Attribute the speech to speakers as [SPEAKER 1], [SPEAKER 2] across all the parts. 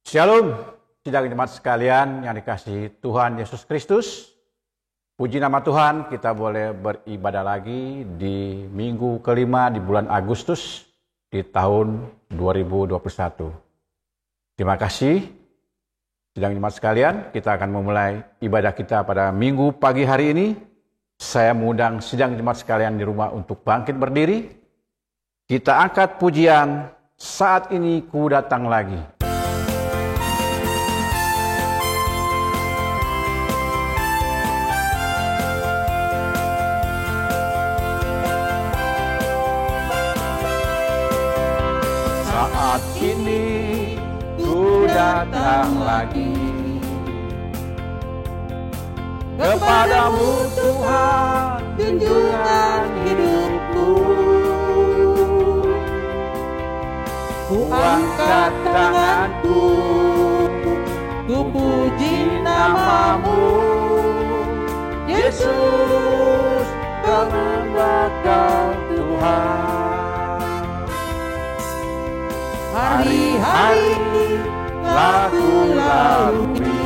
[SPEAKER 1] Shalom, sidang jemaat sekalian yang dikasihi Tuhan Yesus Kristus. Puji nama Tuhan, kita boleh beribadah lagi di minggu kelima di bulan Agustus di tahun 2021. Terima kasih, sidang jemaat sekalian. Kita akan memulai ibadah kita pada minggu pagi hari ini. Saya mengundang sidang jemaat sekalian di rumah untuk bangkit berdiri. Kita angkat pujian, saat ini ku datang lagi. Saat ini ku datang lagi kepadamu Tuhan, junjungan hidupku. Ku angkat tanganku, ku puji namamu, Yesus, karena Kau Tuhan. Hari-hari telah ku lalui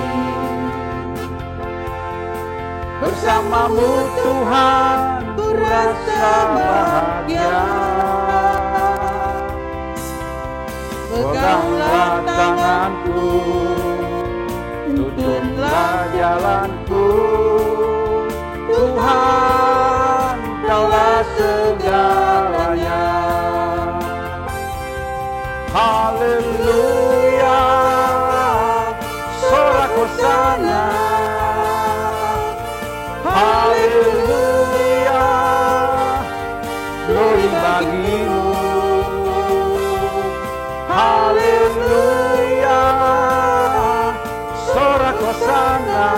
[SPEAKER 1] bersamamu Tuhan, ku rasa bahagia. Peganglah tanganku, tuntunlah jalanku, Tuhan, Kaulah segalanya. Haleluya, sorak hosana. Haleluya, glory bagimu. Haleluya, sorak hosana.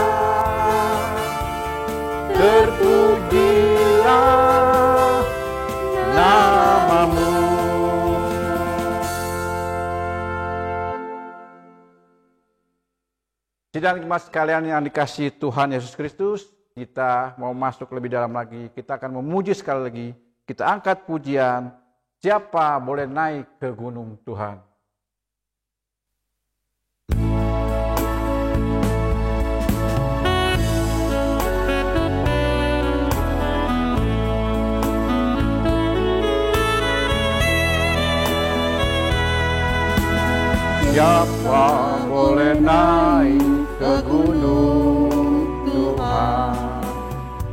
[SPEAKER 1] Terpujilah namamu. Sidang jemaat sekalian yang dikasihi Tuhan Yesus Kristus, kita mau masuk lebih dalam lagi. Kita akan memuji sekali lagi. Kita angkat pujian, siapa boleh naik ke gunung Tuhan. Siapa boleh naik ke gunung Tuhan?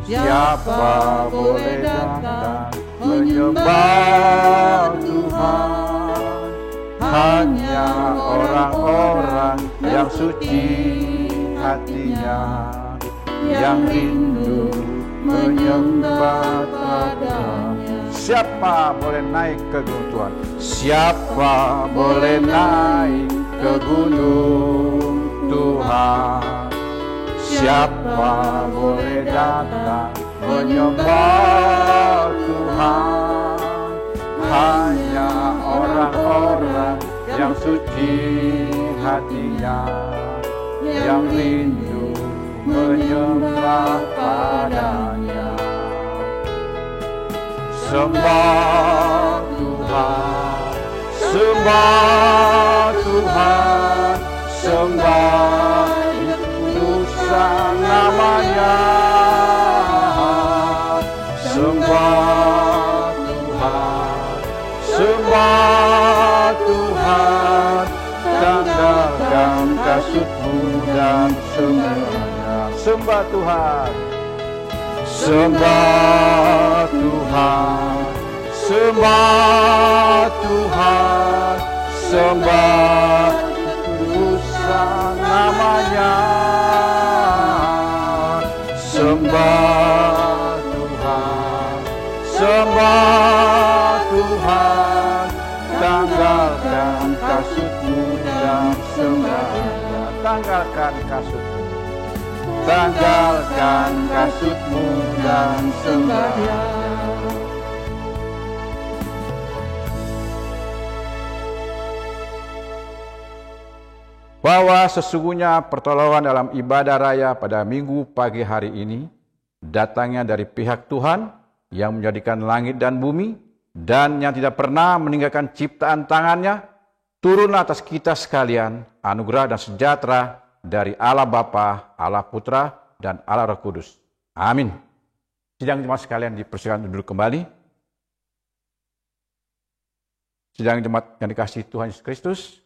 [SPEAKER 1] Siapa boleh datang menyembah Tuhan? Hanya orang-orang yang suci hatinya, yang rindu menyembah Padanya. Siapa boleh naik ke gunung Tuhan? Siapa boleh naik ke gunung Tuhan? Siapa boleh datang menyembah Tuhan? Hanya orang-orang yang suci hatinya, yang rindu menyembah Padanya. Sembah Tuhan, sembah Tuhan, sembah kuduskan namanya. Sembah Tuhan, sembah Tuhan, tanggalkan kasutmu dan semuanya. Sembah Tuhan, sembah Tuhan, sembah Tuhan, sembah kuduskan namanya. Sembah Tuhan, sembah Tuhan, tanggalkan kasutmu dan semuanya. Tanggalkan kasutmu, tanggalkan kasutmu dan sembahyang. Bahwa sesungguhnya pertolongan dalam ibadah raya pada minggu pagi hari ini datangnya dari pihak Tuhan yang menjadikan langit dan bumi dan yang tidak pernah meninggalkan ciptaan tangannya, turunlah atas kita sekalian anugerah dan sejahtera dari Allah Bapa, Allah Putra, dan Allah Roh Kudus. Amin. Sidang jemaat sekalian dipersilakan duduk kembali. Sidang jemaat yang dikasihi Tuhan Yesus Kristus,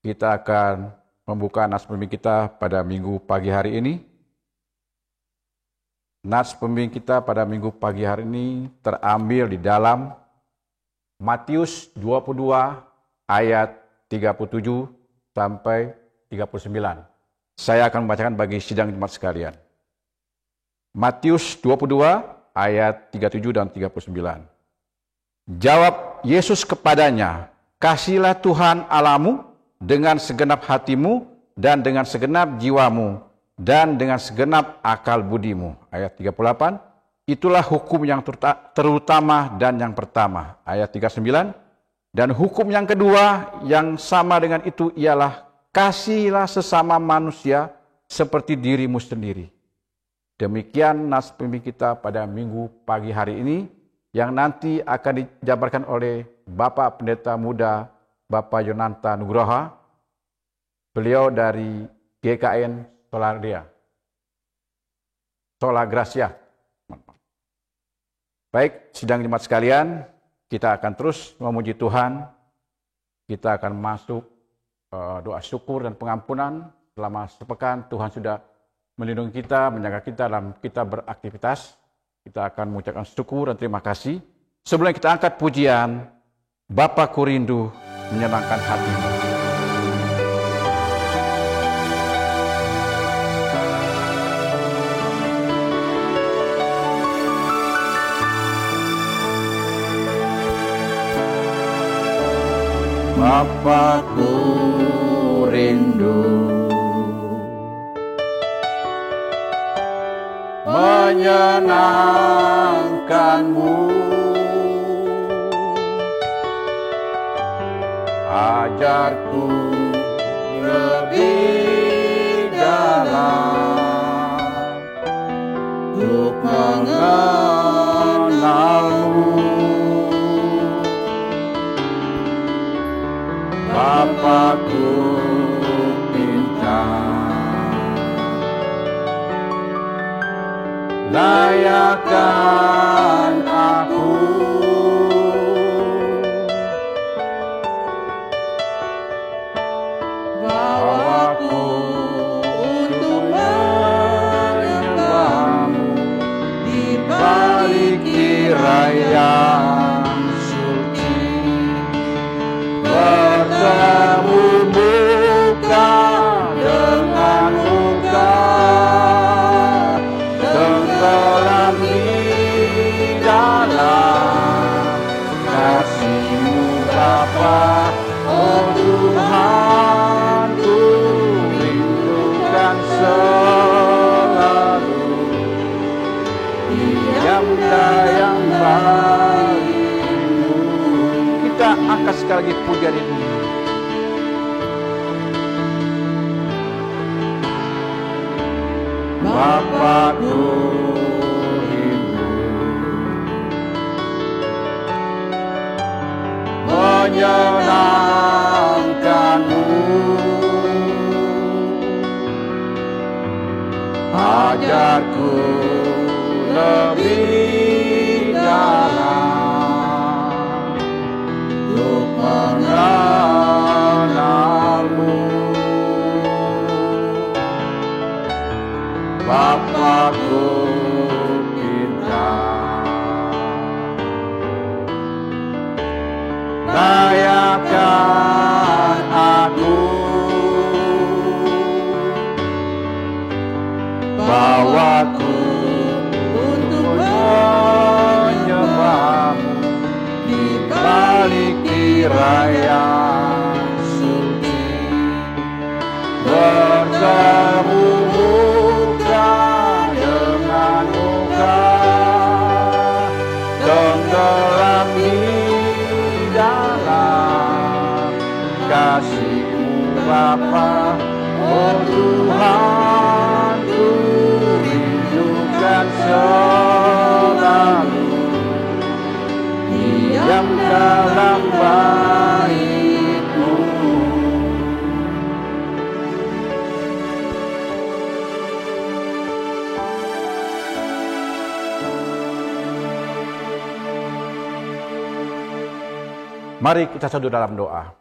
[SPEAKER 1] kita akan membuka nats pembimbing kita pada minggu pagi hari ini. Nats pembimbing kita pada minggu pagi hari ini terambil di dalam Matius 22 ayat 37 sampai 39. Saya akan membacakan bagi sidang jemaat sekalian. Matius 22 ayat 37 dan 39. Jawab Yesus kepadanya, "Kasihilah Tuhan Allahmu dengan segenap hatimu dan dengan segenap jiwamu dan dengan segenap akal budimu." Ayat 38. Itulah hukum yang terutama dan yang pertama. Ayat 39. Dan hukum yang kedua yang sama dengan itu ialah kasihilah sesama manusia seperti dirimu sendiri. Demikian nats pembimbing kita pada minggu pagi hari ini yang nanti akan dijabarkan oleh Bapak Pendeta Muda Bapak Yonanta Nugroha. Beliau dari GKN Sola Gracia. Baik, sidang jemaat sekalian, kita akan terus memuji Tuhan. Kita akan masuk doa syukur dan pengampunan. Selama sepekan Tuhan sudah melindungi kita, menjaga kita dalam kita beraktivitas. Kita akan mengucapkan syukur dan terima kasih. Sebelum kita angkat pujian, Bapakku rindu menyenangkan hatimu. Bapakku rindu menyenangkanmu, ajarku lebih dalam untuk mengenalmu. Bapakku minta layakkan aku bawaku untuk menyembahmu di balik raya suci. Bertemu muka dengan muka, tenggelam di dalam kasih-Mu Bapa. Oh Tuhan, ku rindukan selalu diam yang baik-Mu. Kita angkat sekali lagi pujian ini. Bapakku rindu menyenangkanmu, ajarku lebih dalam untuk mengenalmu. Bapakku minta layakkan aku bawaku untuk menyembahmu di balik raya suci. Bertemu muka dengan muka, tenggelam di dalam kasih-Mu Bapa. Oh Tuhan, ku rindukan selalu diam dalam baik Mari kita satu dalam doa.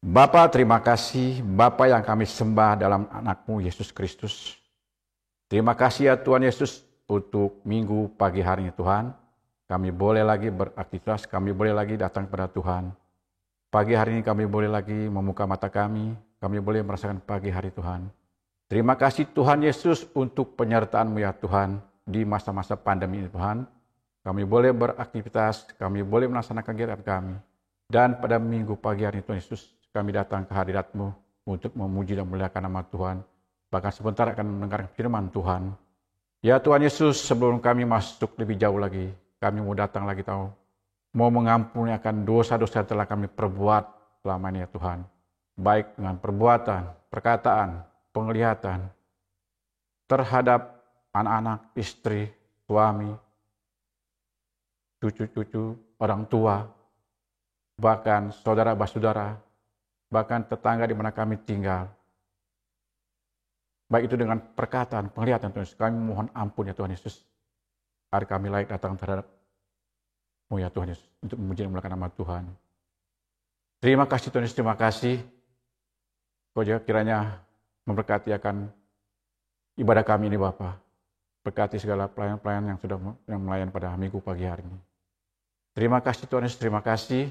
[SPEAKER 1] Bapa, terima kasih Bapa yang kami sembah dalam anak-Mu Yesus Kristus. Terima kasih ya Tuhan Yesus untuk minggu pagi hari ini Tuhan. Kami boleh lagi beraktivitas, kami boleh lagi datang kepada Tuhan. Pagi hari ini kami boleh lagi membuka mata kami boleh merasakan pagi hari Tuhan. Terima kasih Tuhan Yesus untuk penyertaan-Mu ya Tuhan di masa-masa pandemi ini Tuhan. Kami boleh beraktivitas, kami boleh melaksanakan kegiatan kami. Dan pada minggu pagi hari Tuhan Yesus, kami datang ke hadirat-Mu untuk memuji dan memuliakan nama Tuhan. Bahkan sebentar akan mendengar firman Tuhan. Ya Tuhan Yesus, sebelum kami masuk lebih jauh lagi, kami mau datang lagi tahu. Mau mengampuni akan dosa-dosa yang telah kami perbuat selama ini ya Tuhan. Baik dengan perbuatan, perkataan, penglihatan, terhadap anak-anak, istri, suami, cucu-cucu, orang tua, bahkan saudara-saudara, bahkan tetangga di mana kami tinggal. Baik itu dengan perkataan, penglihatan Tuhan Yesus, kami mohon ampun ya Tuhan Yesus. Hari kami layak datang terhadap-Mu ya Tuhan Yesus, untuk memuji dan memuliakan nama Tuhan. Terima kasih Tuhan Yesus, terima kasih. Kau juga kiranya memberkati akan ibadah kami ini Bapa. Berkati segala pelayan-pelayan yang sudah melayan pada minggu pagi hari ini. Terima kasih Tuhan Yesus, terima kasih.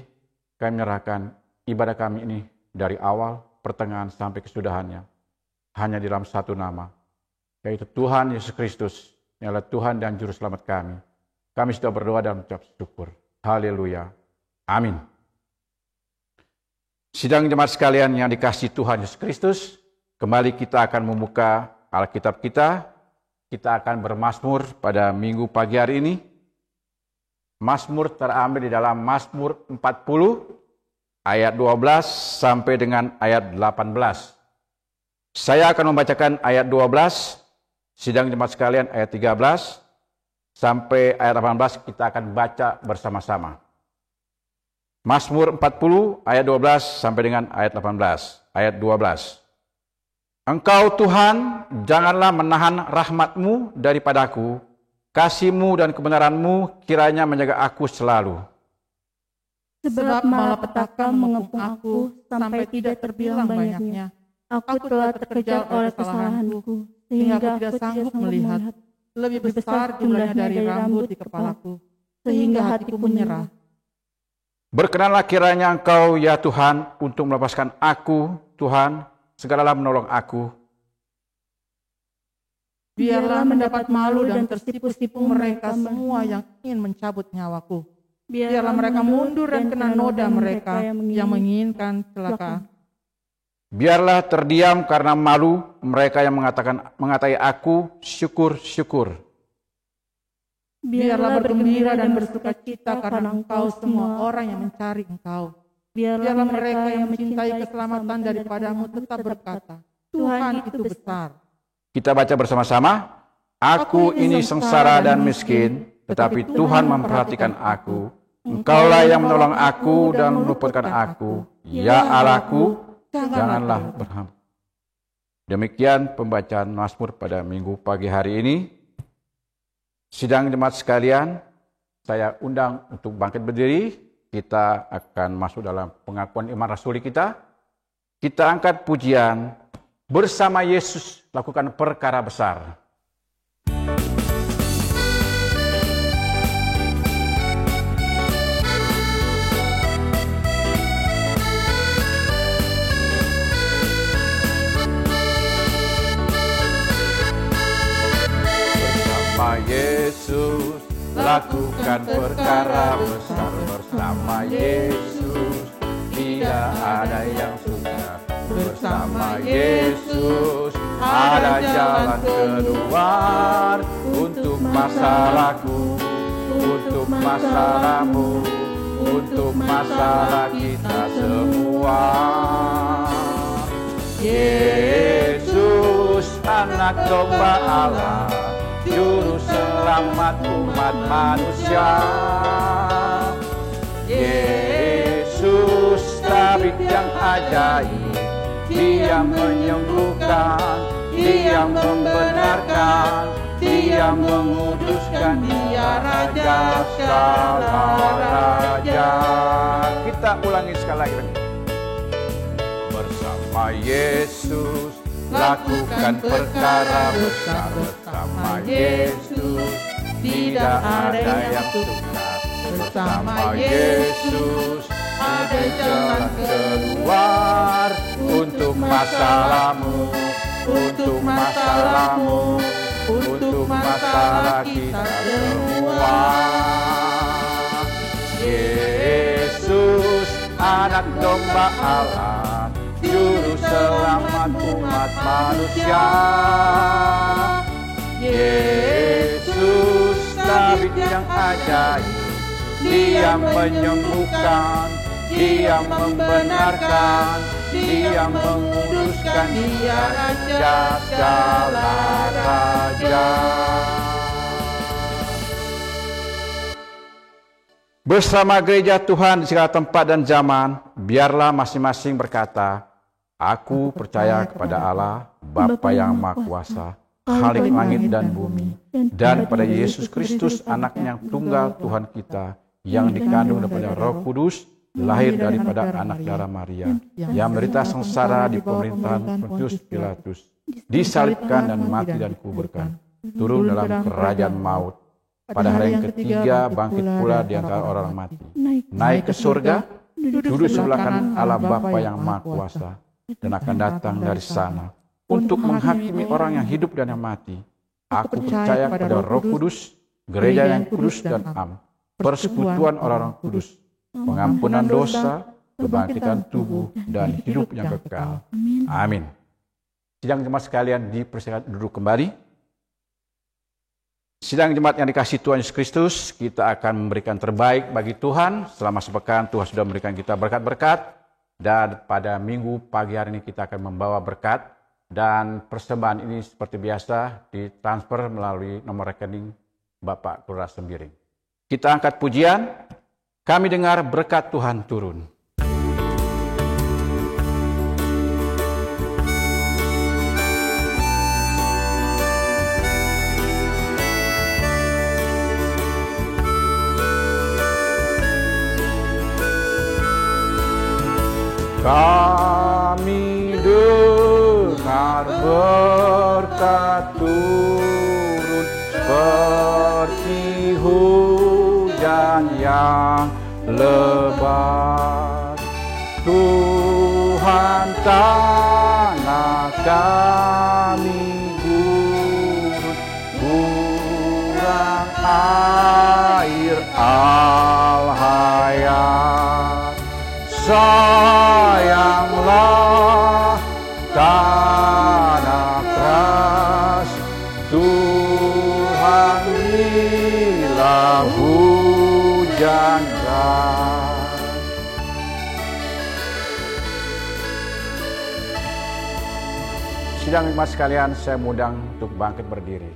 [SPEAKER 1] Kami menyerahkan ibadah kami ini dari awal, pertengahan sampai kesudahannya. Hanya di dalam satu nama, yaitu Tuhan Yesus Kristus, yang adalah Tuhan dan Juru Selamat kami. Kami sudah berdoa dan mengucap syukur. Haleluya. Amin. Sidang jemaat sekalian yang dikasihi Tuhan Yesus Kristus, kembali kita akan membuka Alkitab kita. Kita akan bermazmur pada minggu pagi hari ini. Mazmur terambil di dalam Mazmur 40 ayat 12 sampai dengan ayat 18. Saya akan membacakan ayat 12, sidang jemaat sekalian ayat 13 sampai ayat 18 kita akan baca bersama-sama. Mazmur 40 ayat 12 sampai dengan ayat 18. Ayat 12. Engkau Tuhan, janganlah menahan rahmat-Mu daripadaku, kasih-Mu dan kebenaran-Mu kiranya menjaga aku selalu.
[SPEAKER 2] Sebab malapetaka mengepung aku sampai tidak terbilang banyaknya. Aku telah terkejar oleh kesalahanku, sehingga aku tidak sanggup melihat. Lebih besar jumlahnya dari rambut di kepalaku, sehingga hatiku menyerah.
[SPEAKER 1] Berkenanlah kiranya Engkau ya Tuhan untuk melepaskan aku, Tuhan, segeralah menolong aku.
[SPEAKER 2] Biarlah mendapat malu dan tersipu-sipu mereka semua yang ingin mencabut nyawaku. Biarlah mereka mundur dan kena noda mereka yang menginginkan celaka.
[SPEAKER 1] Biarlah terdiam karena malu mereka yang mengatai aku, syukur, syukur.
[SPEAKER 2] Biarlah bergembira dan bersukacita karena Engkau semua orang yang mencari Engkau. Biarlah mereka yang mencintai keselamatan daripadamu tetap berkata, Tuhan itu besar.
[SPEAKER 1] Kita baca bersama-sama. Aku ini sengsara dan miskin, tetapi Tuhan memperhatikan aku. Engkaulah yang menolong aku dan meluputkan aku. Ya Allahku, janganlah berhenti. Demikian pembacaan Mazmur pada minggu pagi hari ini. Sidang jemaat sekalian, saya undang untuk bangkit berdiri. Kita akan masuk dalam pengakuan iman rasuli kita. Kita angkat pujian, bersama Yesus lakukan perkara besar. Bersama Yesus lakukan perkara besar, bersama Yesus tidak ada yang sukar. Bersama Yesus ada jalan keluar untuk masalahku, untuk masalahmu, untuk masalah kita semua. Yesus anak domba Allah, juru selamat umat manusia. Yesus tabib yang ajaib, Dia menyembuhkan, Dia membenarkan, Dia Dia menguduskan, Dia Raja segala raja. Kita ulangi sekali lagi. Bersama Yesus lakukan perkara besar, bersama Yesus tidak ada yang sukar. Bersama Yesus ada jalan keluar untuk masalahmu, untuk masalahmu, untuk masalah kita semua. Yesus anak domba Allah, juru selamat umat manusia. Yesus tabib yang ajaib, Dia menyembuhkan, Dia membenarkan, Dia menguduskan, Dia Raja segala raja. Bersama gereja Tuhan di segala tempat dan zaman, biarlah masing-masing berkata, aku percaya kepada Allah, Bapa yang Maha Kuasa, Khalik langit dan bumi, dan pada Yesus Kristus, Anak-Nya yang tunggal Tuhan kita, yang dikandung daripada Roh Kudus, lahir daripada anak darah Maria, yang menderita sengsara di pemerintahan Pontius Pilatus, disalibkan dan mati dan dikuburkan, turun dalam kerajaan maut, pada hari yang ketiga bangkit pula di antara orang mati, naik ke surga, duduk sebelah kanan Allah Bapa yang Maha Kuasa, dan akan datang dari sana untuk menghakimi orang yang hidup dan yang mati. Aku percaya kepada Roh Kudus, gereja yang kudus dan am, persekutuan orang-orang kudus, pengampunan dosa, kebangkitan tubuh, dan hidup yang kekal. Amin. Sidang jemaat sekalian dipersilakan duduk kembali. Sidang jemaat yang dikasihi Tuhan Yesus Kristus, kita akan memberikan terbaik bagi Tuhan. Selama sepekan Tuhan sudah memberikan kita berkat-berkat, dan pada minggu pagi hari ini kita akan membawa berkat, dan persembahan ini seperti biasa ditransfer melalui nomor rekening Bapak Kelurahan Sembiring. Kita angkat pujian, kami dengar berkat Tuhan turun. Kami dengar berkat turun seperti hujan yang lebat. Tuhan tanah kami gurun, kurang air alhayat. Sayanglah tanah keras, Tuhan bila hujan deras. Sidang jemaat sekalian, saya mengundang untuk bangkit berdiri.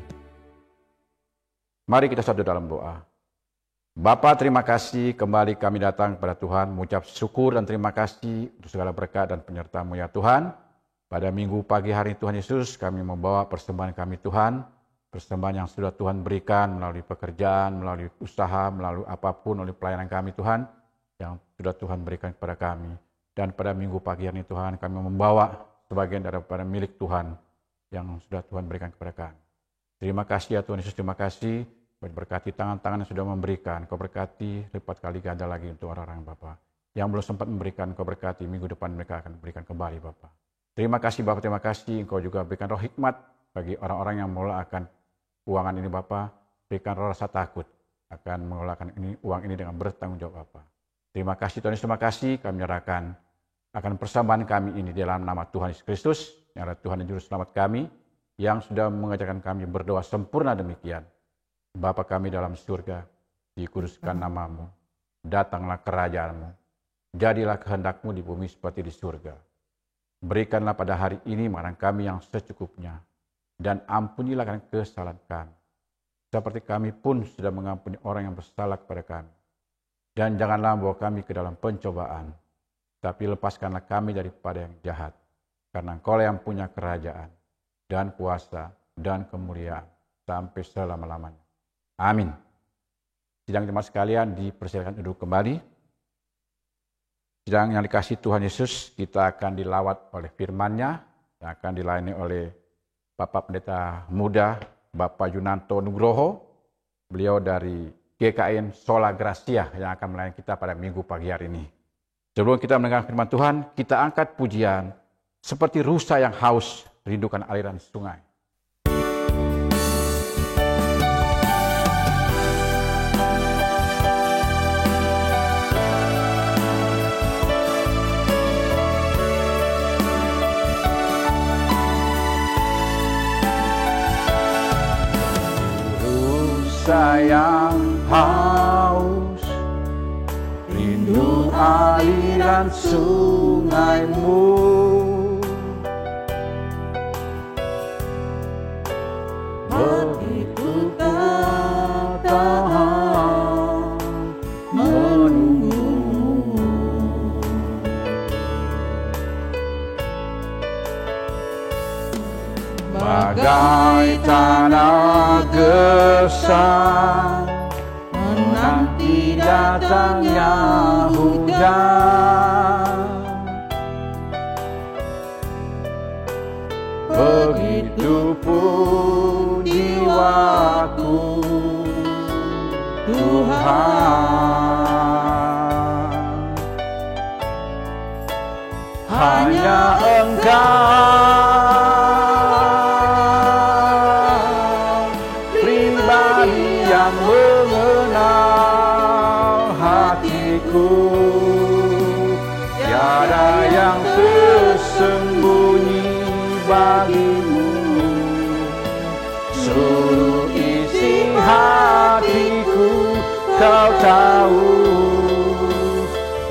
[SPEAKER 1] Mari kita satu dalam doa. Bapa, terima kasih kembali kami datang kepada Tuhan, mengucap syukur dan terima kasih untuk segala berkat dan penyertaan-Mu ya Tuhan. Pada minggu pagi hari Tuhan Yesus, kami membawa persembahan kami Tuhan, persembahan yang sudah Tuhan berikan melalui pekerjaan, melalui usaha, melalui apapun, melalui pelayanan kami Tuhan, yang sudah Tuhan berikan kepada kami. Dan pada minggu pagi hari Tuhan, kami membawa sebagian daripada milik Tuhan yang sudah Tuhan berikan kepada kami. Terima kasih ya Tuhan Yesus, terima kasih. Berkati tangan-tangan yang sudah memberikan, Kau berkati lipat kali ganda lagi untuk orang-orang Bapa. Yang belum sempat memberikan, Kau berkati minggu depan mereka akan berikan kembali Bapa. Terima kasih Bapa, terima kasih Engkau juga berikan roh hikmat bagi orang-orang yang mengelolakan keuangan ini Bapa. Berikan roh rasa takut akan mengelolakan uang ini dengan bertanggung jawab Bapa. Terima kasih Tuhan Yesus, terima kasih kami menyerahkan akan persembahan kami ini dalam nama Tuhan Yesus Kristus, yang adalah Tuhan dan Juru Selamat kami, yang sudah mengajarkan kami berdoa sempurna demikian. Bapa kami dalam surga, dikuduskan nama-Mu, datanglah kerajaan-Mu, jadilah kehendak-Mu di bumi seperti di surga. Berikanlah pada hari ini makanan kami yang secukupnya, dan ampunilah kesalahan kami, seperti kami pun sudah mengampuni orang yang bersalah kepada kami. Dan janganlah bawa kami ke dalam pencobaan, tapi lepaskanlah kami daripada yang jahat, karena Engkau yang punya kerajaan, dan kuasa, dan kemuliaan, sampai selama-lamanya. Amin. Sidang jemaat sekalian dipersilakan duduk kembali. Sidang yang dikasihi Tuhan Yesus, kita akan dilawat oleh firman-Nya, yang akan dilayani oleh Bapak Pendeta Muda, Bapak Yunanto Nugroho, beliau dari GKN Sola Gracia yang akan melayani kita pada minggu pagi hari ini. Sebelum kita mendengar firman Tuhan, kita angkat pujian seperti rusa yang haus rindukan aliran sungai. Sayang haus, rindu aliran sungaimu. Begitu katahan menunggu, bagai tanah gersang menanti datangnya hujan. Begitu pun jiwaku, Tuhan, hanya Engkau yang mengenal hatiku, tiada yang tersembunyi bagimu. Seluruh isi hatiku Kau tahu,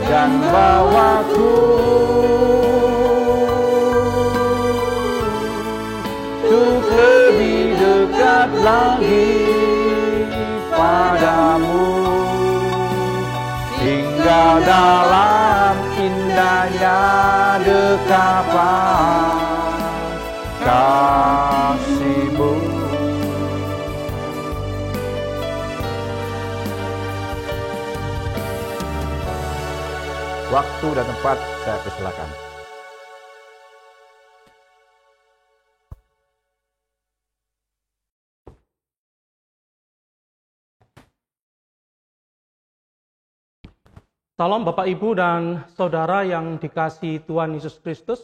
[SPEAKER 1] dan bawaku untuk lebih dekat lagi padamu, tinggal dalam indahnya dekapan kasih-Mu. Waktu dan tempat saya persilakan.
[SPEAKER 3] Salam Bapak, Ibu, dan Saudara yang dikasihi Tuhan Yesus Kristus.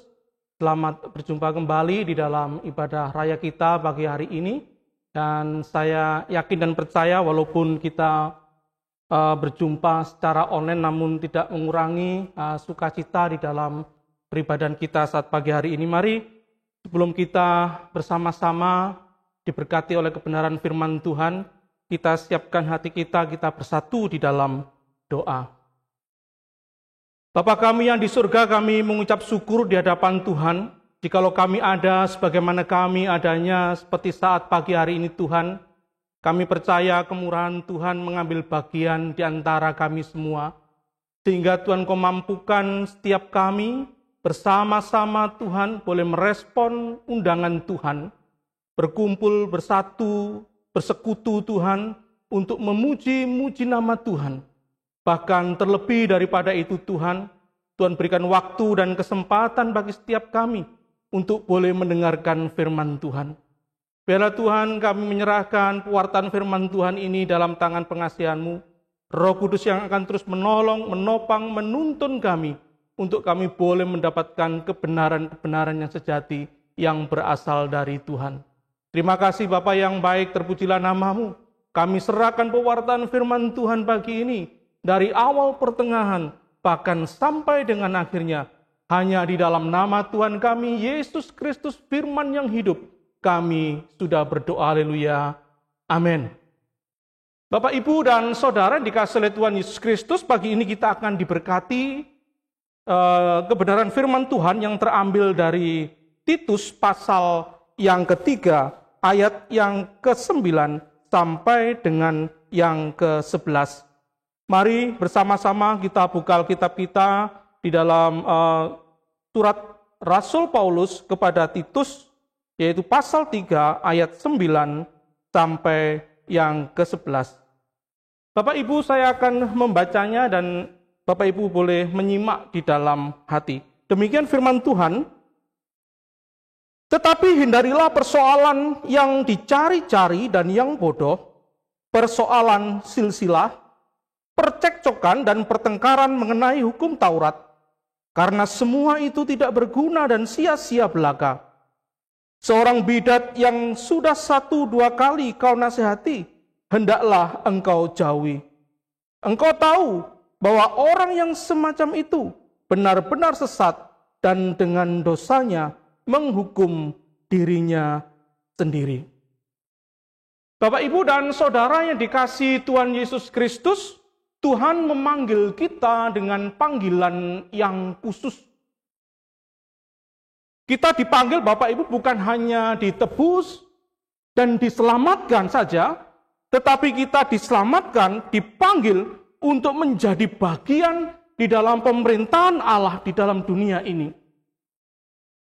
[SPEAKER 3] Selamat berjumpa kembali di dalam ibadah raya kita pagi hari ini. Dan saya yakin dan percaya walaupun kita berjumpa secara online namun tidak mengurangi sukacita di dalam peribadahan kita saat pagi hari ini. Mari sebelum kita bersama-sama diberkati oleh kebenaran firman Tuhan, kita siapkan hati kita bersatu di dalam doa. Bapa kami yang di surga, kami mengucap syukur di hadapan Tuhan, jikalau kami ada sebagaimana kami adanya seperti saat pagi hari ini Tuhan. Kami percaya kemurahan Tuhan mengambil bagian di antara kami semua, sehingga Tuhan Kau mampukan setiap kami bersama-sama Tuhan boleh merespon undangan Tuhan, berkumpul bersatu, bersekutu Tuhan, untuk memuji-muji nama Tuhan. Bahkan terlebih daripada itu Tuhan, Tuhan berikan waktu dan kesempatan bagi setiap kami untuk boleh mendengarkan firman Tuhan. Biarlah Tuhan kami menyerahkan pewartaan firman Tuhan ini dalam tangan pengasihan-Mu, Roh Kudus yang akan terus menolong, menopang, menuntun kami, untuk kami boleh mendapatkan kebenaran-kebenaran yang sejati yang berasal dari Tuhan. Terima kasih Bapa yang baik, terpujilah nama-Mu. Kami serahkan pewartaan firman Tuhan pagi ini, dari awal pertengahan, bahkan sampai dengan akhirnya, hanya di dalam nama Tuhan kami, Yesus Kristus firman yang hidup, kami sudah berdoa, haleluya, amin. Bapak, Ibu, dan Saudara dikasihi oleh Tuhan Yesus Kristus, pagi ini kita akan diberkati kebenaran firman Tuhan yang terambil dari Titus pasal yang ketiga, ayat yang ke-9 sampai dengan yang ke-11. Mari bersama-sama kita buka Alkitab kita di dalam surat Rasul Paulus kepada Titus, yaitu pasal 3 ayat 9 sampai yang ke-11. Bapak Ibu, saya akan membacanya dan Bapak Ibu boleh menyimak di dalam hati. Demikian firman Tuhan. Tetapi hindarilah persoalan yang dicari-cari dan yang bodoh, persoalan silsilah, percekcokan dan pertengkaran mengenai hukum Taurat, karena semua itu tidak berguna dan sia-sia belaka. Seorang bidat yang sudah 1-2 kali kau nasihati, hendaklah engkau jauhi. Engkau tahu bahwa orang yang semacam itu benar-benar sesat dan dengan dosanya menghukum dirinya sendiri. Bapak, Ibu, dan Saudara yang dikasihi Tuhan Yesus Kristus, Tuhan memanggil kita dengan panggilan yang khusus. Kita dipanggil, Bapak Ibu, bukan hanya ditebus dan diselamatkan saja, tetapi kita diselamatkan, dipanggil untuk menjadi bagian di dalam pemerintahan Allah di dalam dunia ini.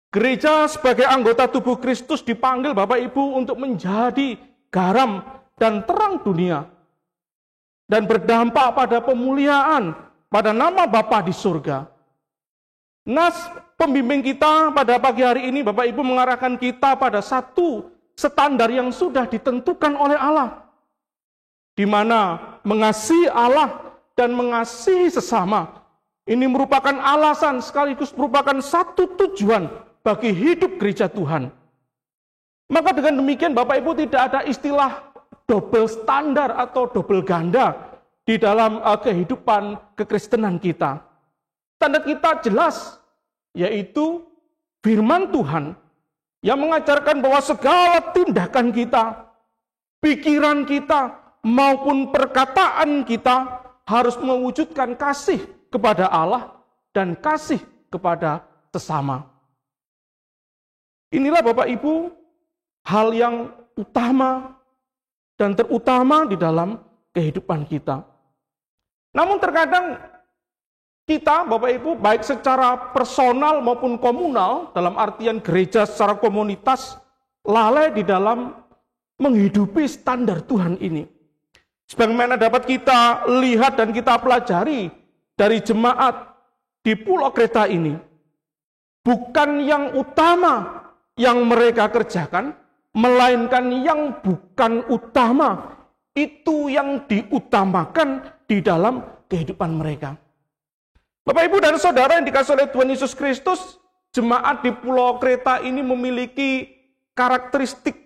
[SPEAKER 3] Gereja sebagai anggota tubuh Kristus dipanggil, Bapak Ibu, untuk menjadi garam dan terang dunia dan berdampak pada pemuliaan pada nama Bapa di surga. Nas pembimbing kita pada pagi hari ini, Bapak Ibu, mengarahkan kita pada satu standar yang sudah ditentukan oleh Allah, di mana mengasihi Allah dan mengasihi sesama ini merupakan alasan sekaligus merupakan satu tujuan bagi hidup gereja Tuhan. Maka dengan demikian, Bapak Ibu, tidak ada istilah double standar atau double ganda di dalam kehidupan kekristenan kita. Standar kita jelas, yaitu firman Tuhan yang mengajarkan bahwa segala tindakan kita, pikiran kita, maupun perkataan kita harus mewujudkan kasih kepada Allah dan kasih kepada sesama. Inilah, Bapak Ibu, hal yang utama dan terutama di dalam kehidupan kita. Namun terkadang kita, Bapak Ibu, baik secara personal maupun komunal, dalam artian gereja secara komunitas, lalai di dalam menghidupi standar Tuhan ini. Sebagaimana dapat kita lihat dan kita pelajari dari jemaat di Pulau Kreta ini, bukan yang utama yang mereka kerjakan, melainkan yang bukan utama, itu yang diutamakan di dalam kehidupan mereka. Bapak, Ibu, dan Saudara yang dikasihi oleh Tuhan Yesus Kristus, jemaat di Pulau Kreta ini memiliki karakteristik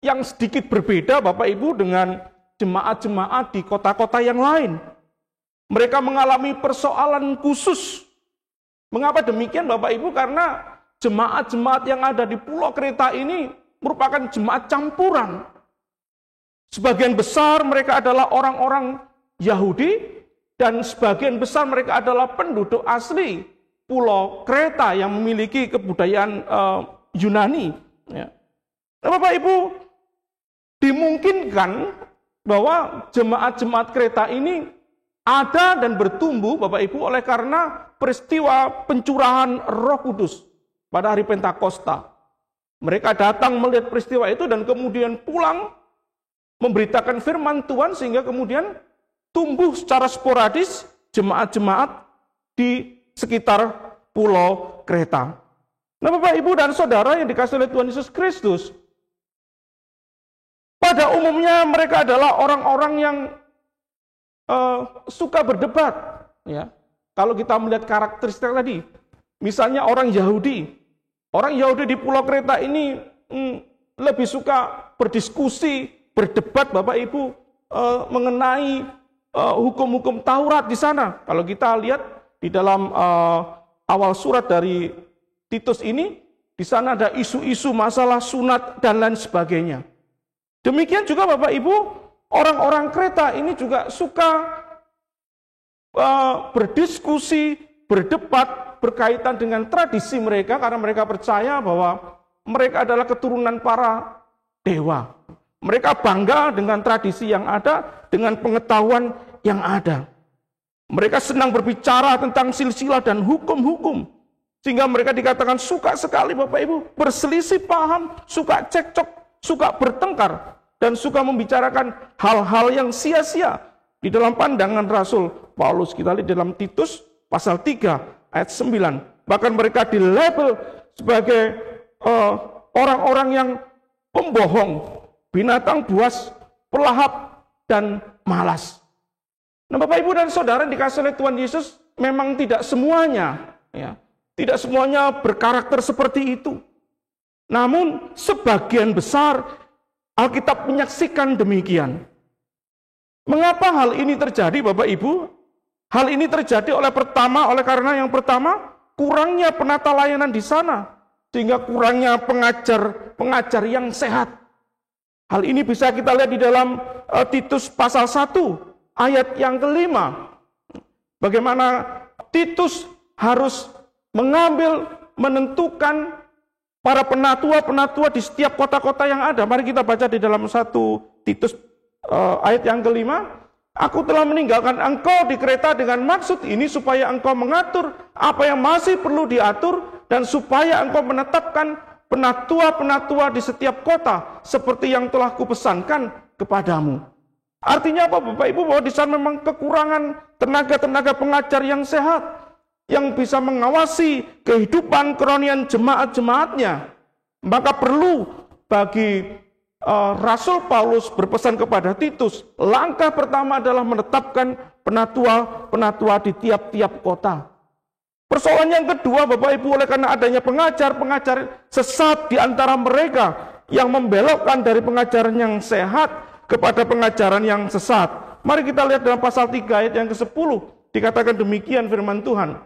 [SPEAKER 3] yang sedikit berbeda, Bapak Ibu, dengan jemaat-jemaat di kota-kota yang lain. Mereka mengalami persoalan khusus. Mengapa demikian, Bapak Ibu? Karena jemaat-jemaat yang ada di Pulau Kreta ini merupakan jemaat campuran. Sebagian besar mereka adalah orang-orang Yahudi, dan sebagian besar mereka adalah penduduk asli Pulau Kreta yang memiliki kebudayaan Yunani. Ya. Nah, Bapak Ibu, dimungkinkan bahwa jemaat-jemaat Kreta ini ada dan bertumbuh, Bapak Ibu, oleh karena peristiwa pencurahan Roh Kudus pada hari Pentakosta. Mereka datang melihat peristiwa itu dan kemudian pulang memberitakan firman Tuhan, sehingga kemudian tumbuh secara sporadis jemaat-jemaat di sekitar Pulau Kreta. Nah, Bapak, Ibu, dan Saudara yang dikasihi oleh Tuhan Yesus Kristus, pada umumnya mereka adalah orang-orang yang suka berdebat. Ya. Kalau kita melihat karakteristik tadi, misalnya orang Yahudi di Pulau Kreta ini lebih suka berdiskusi, berdebat, Bapak Ibu, mengenai hukum-hukum Taurat di sana. Kalau kita lihat di dalam awal surat dari Titus ini, di sana ada isu-isu masalah sunat dan lain sebagainya. Demikian juga, Bapak Ibu, orang-orang Kreta ini juga suka berdiskusi, berdebat berkaitan dengan tradisi mereka, karena mereka percaya bahwa mereka adalah keturunan para dewa. Mereka bangga dengan tradisi yang ada, dengan pengetahuan yang ada. Mereka senang berbicara tentang silsilah dan hukum-hukum, sehingga mereka dikatakan suka sekali, Bapak Ibu, berselisih paham, suka cekcok, suka bertengkar. dan suka membicarakan hal-hal yang sia-sia. Di dalam pandangan Rasul Paulus, kita lihat dalam Titus pasal 3 ayat 9. Bahkan mereka dilabel sebagai orang-orang yang pembohong, binatang buas, pelahap, dan malas. Nah, Bapak, Ibu, dan Saudara dikasih oleh Tuhan Yesus, memang tidak semuanya, ya, tidak semuanya berkarakter seperti itu. Namun sebagian besar Alkitab menyaksikan demikian. Mengapa hal ini terjadi, Bapak Ibu? Hal ini terjadi oleh karena yang pertama, kurangnya penata layanan di sana, sehingga kurangnya pengajar yang sehat. Hal ini bisa kita lihat di dalam Titus pasal 1 ayat yang kelima. Bagaimana Titus harus menentukan para penatua di setiap kota-kota yang ada. Mari kita baca di dalam 1 Titus ayat yang kelima. Aku telah meninggalkan engkau di Kreta dengan maksud ini supaya engkau mengatur apa yang masih perlu diatur dan supaya engkau menetapkan penatua-penatua di setiap kota seperti yang telah kupesankan kepadamu. Artinya apa, Bapak Ibu? Bahwa di sana memang kekurangan tenaga-tenaga pengajar yang sehat, yang bisa mengawasi kehidupan kerohanian jemaat-jemaatnya. Maka perlu bagi Rasul Paulus berpesan kepada Titus, langkah pertama adalah menetapkan penatua-penatua di tiap-tiap kota. Persoalan yang kedua, Bapak Ibu, oleh karena adanya pengajar-pengajar sesat di antara mereka yang membelokkan dari pengajaran yang sehat kepada pengajaran yang sesat. Mari kita lihat dalam pasal 3 ayat yang ke-10, dikatakan demikian firman Tuhan.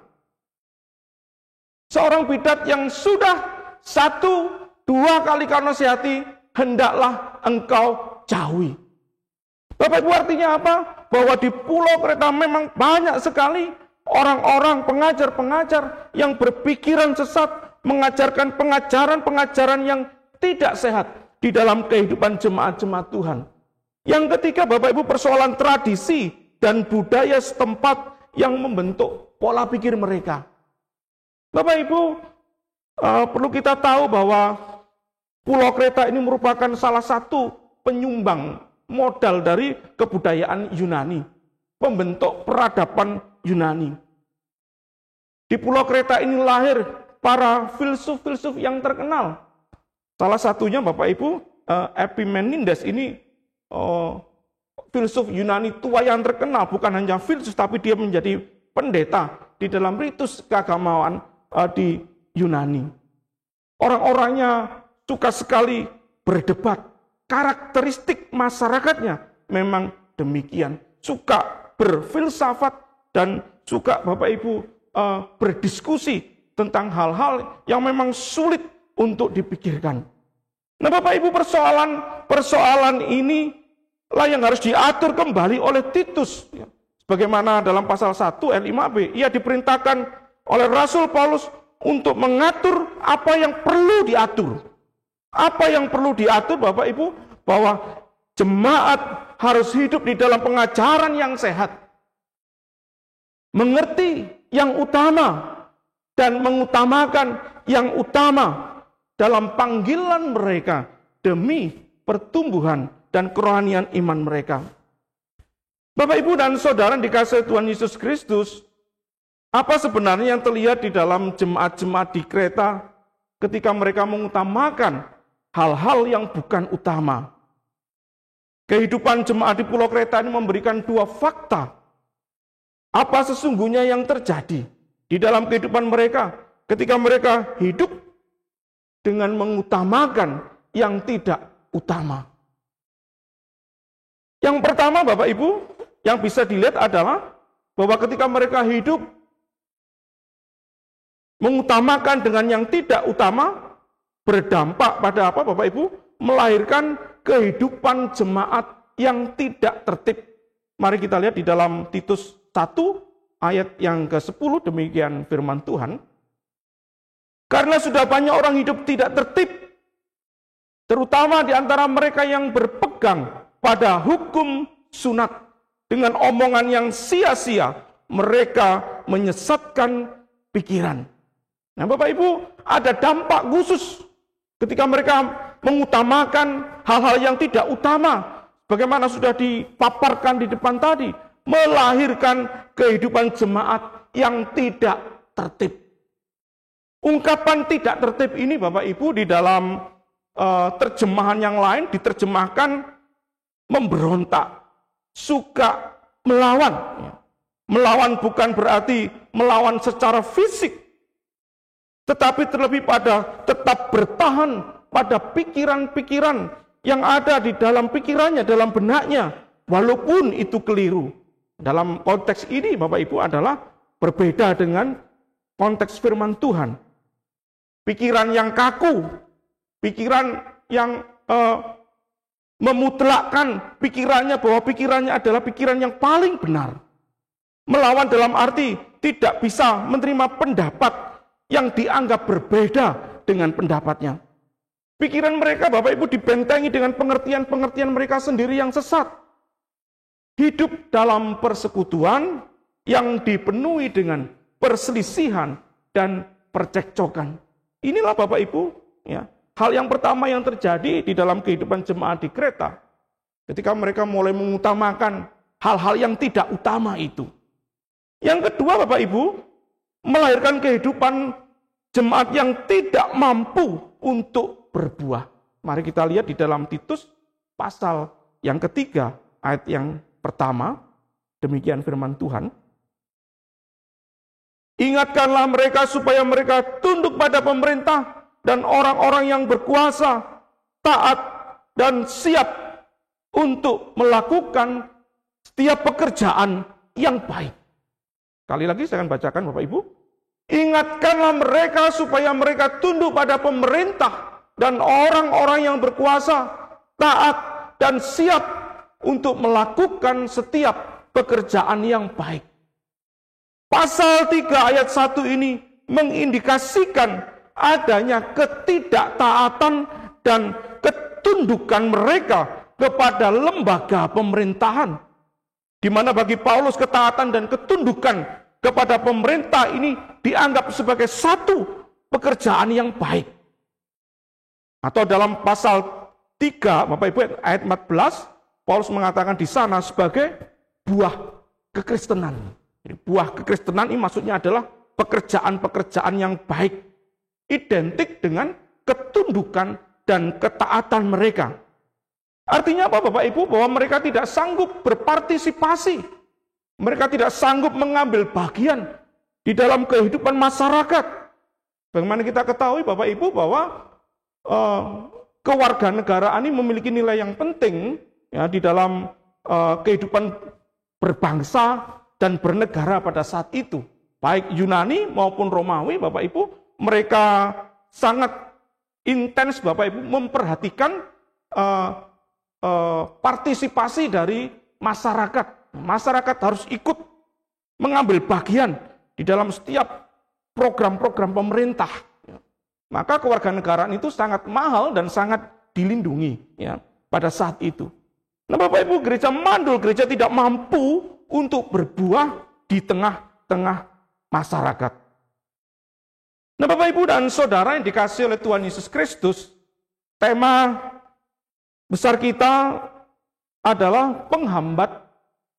[SPEAKER 3] Seorang bidat yang sudah 1-2 kali kau nasihati, hendaklah engkau jauhi. Bapak Ibu, artinya apa? Bahwa di Pulau Kreta memang banyak sekali orang-orang pengajar-pengajar yang berpikiran sesat, mengajarkan pengajaran-pengajaran yang tidak sehat di dalam kehidupan jemaat-jemaat Tuhan. Yang ketiga, Bapak Ibu, persoalan tradisi dan budaya setempat yang membentuk pola pikir mereka. Bapak Ibu, perlu kita tahu bahwa Pulau Kreta ini merupakan salah satu penyumbang modal dari kebudayaan Yunani, pembentuk peradaban Yunani. Di Pulau Kreta ini lahir para filsuf-filsuf yang terkenal. Salah satunya, Bapak Ibu, Epimenides ini filsuf Yunani tua yang terkenal. Bukan hanya filsuf, tapi dia menjadi pendeta di dalam ritus keagamaan di Yunani. Orang-orangnya suka sekali berdebat. Karakteristik masyarakatnya memang demikian. Suka berfilsafat dan suka, Bapak Ibu, berdiskusi tentang hal-hal yang memang sulit untuk dipikirkan. Nah, Bapak Ibu, persoalan ini lah yang harus diatur kembali oleh Titus. Sebagaimana dalam pasal 1 ayat 5b, ia diperintahkan oleh Rasul Paulus untuk mengatur apa yang perlu diatur. Apa yang perlu diatur, Bapak Ibu? Bahwa jemaat harus hidup di dalam pengajaran yang sehat. Mengerti yang utama dan mengutamakan yang utama dalam panggilan mereka demi pertumbuhan dan kerohanian iman mereka. Bapak, Ibu, dan Saudara dikasihi Tuhan Yesus Kristus, apa sebenarnya yang terlihat di dalam jemaat-jemaat di Kreta ketika mereka mengutamakan hal-hal yang bukan utama? Kehidupan jemaat di Pulau Kreta ini memberikan dua fakta. Apa sesungguhnya yang terjadi di dalam kehidupan mereka ketika mereka hidup dengan mengutamakan yang tidak utama. Yang pertama, Bapak Ibu, yang bisa dilihat adalah bahwa ketika mereka hidup mengutamakan dengan yang tidak utama, berdampak pada apa, Bapak Ibu? Melahirkan kehidupan jemaat yang tidak tertib. Mari kita lihat di dalam Titus 1 ayat yang ke-10, demikian firman Tuhan. Karena sudah banyak orang hidup tidak tertib, terutama di antara mereka yang berpegang pada hukum sunat, dengan omongan yang sia-sia, mereka menyesatkan pikiran. Nah, Bapak Ibu, ada dampak khusus ketika mereka mengutamakan hal-hal yang tidak utama. Bagaimana sudah dipaparkan di depan tadi, melahirkan kehidupan jemaat yang tidak tertib. Ungkapan tidak tertib ini Bapak Ibu di dalam terjemahan yang lain diterjemahkan memberontak, suka melawan. Melawan bukan berarti melawan secara fisik, tetapi terlebih pada tetap bertahan pada pikiran-pikiran yang ada di dalam pikirannya, dalam benaknya, walaupun itu keliru. Dalam konteks ini Bapak Ibu adalah berbeda dengan konteks firman Tuhan. Pikiran yang kaku, pikiran yang memutlakkan pikirannya bahwa pikirannya adalah pikiran yang paling benar. Melawan dalam arti tidak bisa menerima pendapat yang dianggap berbeda dengan pendapatnya. Pikiran mereka Bapak Ibu dibentengi dengan pengertian-pengertian mereka sendiri yang sesat. Hidup dalam persekutuan yang dipenuhi dengan perselisihan dan percekcokan. Inilah Bapak Ibu, ya, hal yang pertama yang terjadi di dalam kehidupan jemaat di Kreta. Ketika mereka mulai mengutamakan hal-hal yang tidak utama itu. Yang kedua Bapak Ibu, melahirkan kehidupan jemaat yang tidak mampu untuk berbuah. Mari kita lihat di dalam Titus pasal yang ketiga, ayat yang pertama, demikian firman Tuhan. Ingatkanlah mereka supaya mereka tunduk pada pemerintah dan orang-orang yang berkuasa, taat dan siap untuk melakukan setiap pekerjaan yang baik. Sekali lagi saya akan bacakan Bapak Ibu. Ingatkanlah mereka supaya mereka tunduk pada pemerintah dan orang-orang yang berkuasa, taat dan siap untuk melakukan setiap pekerjaan yang baik. Pasal 3 ayat 1 ini mengindikasikan adanya ketidaktaatan dan ketundukan mereka kepada lembaga pemerintahan. Di mana bagi Paulus ketaatan dan ketundukan kepada pemerintah ini dianggap sebagai satu pekerjaan yang baik. Atau dalam pasal 3 Bapak Ibu ayat 14, Paulus mengatakan di sana sebagai buah kekristenan. Jadi buah kekristenan ini maksudnya adalah pekerjaan-pekerjaan yang baik. Identik dengan ketundukan dan ketaatan mereka. Artinya apa Bapak Ibu? Bahwa mereka tidak sanggup berpartisipasi. Mereka tidak sanggup mengambil bagian di dalam kehidupan masyarakat. Bagaimana kita ketahui Bapak Ibu bahwa kewarganegaraan ini memiliki nilai yang penting ya, di dalam kehidupan berbangsa dan bernegara pada saat itu. Baik Yunani maupun Romawi Bapak Ibu, mereka sangat intens Bapak Ibu memperhatikan partisipasi dari masyarakat. Masyarakat harus ikut mengambil bagian di dalam setiap program-program pemerintah. Maka kewarganegaraan itu sangat mahal dan sangat dilindungi ya, pada saat itu. Nah Bapak Ibu, gereja mandul, gereja tidak mampu untuk berbuah di tengah-tengah masyarakat. Nah Bapak Ibu dan Saudara yang dikasihi oleh Tuhan Yesus Kristus, tema besar kita adalah penghambat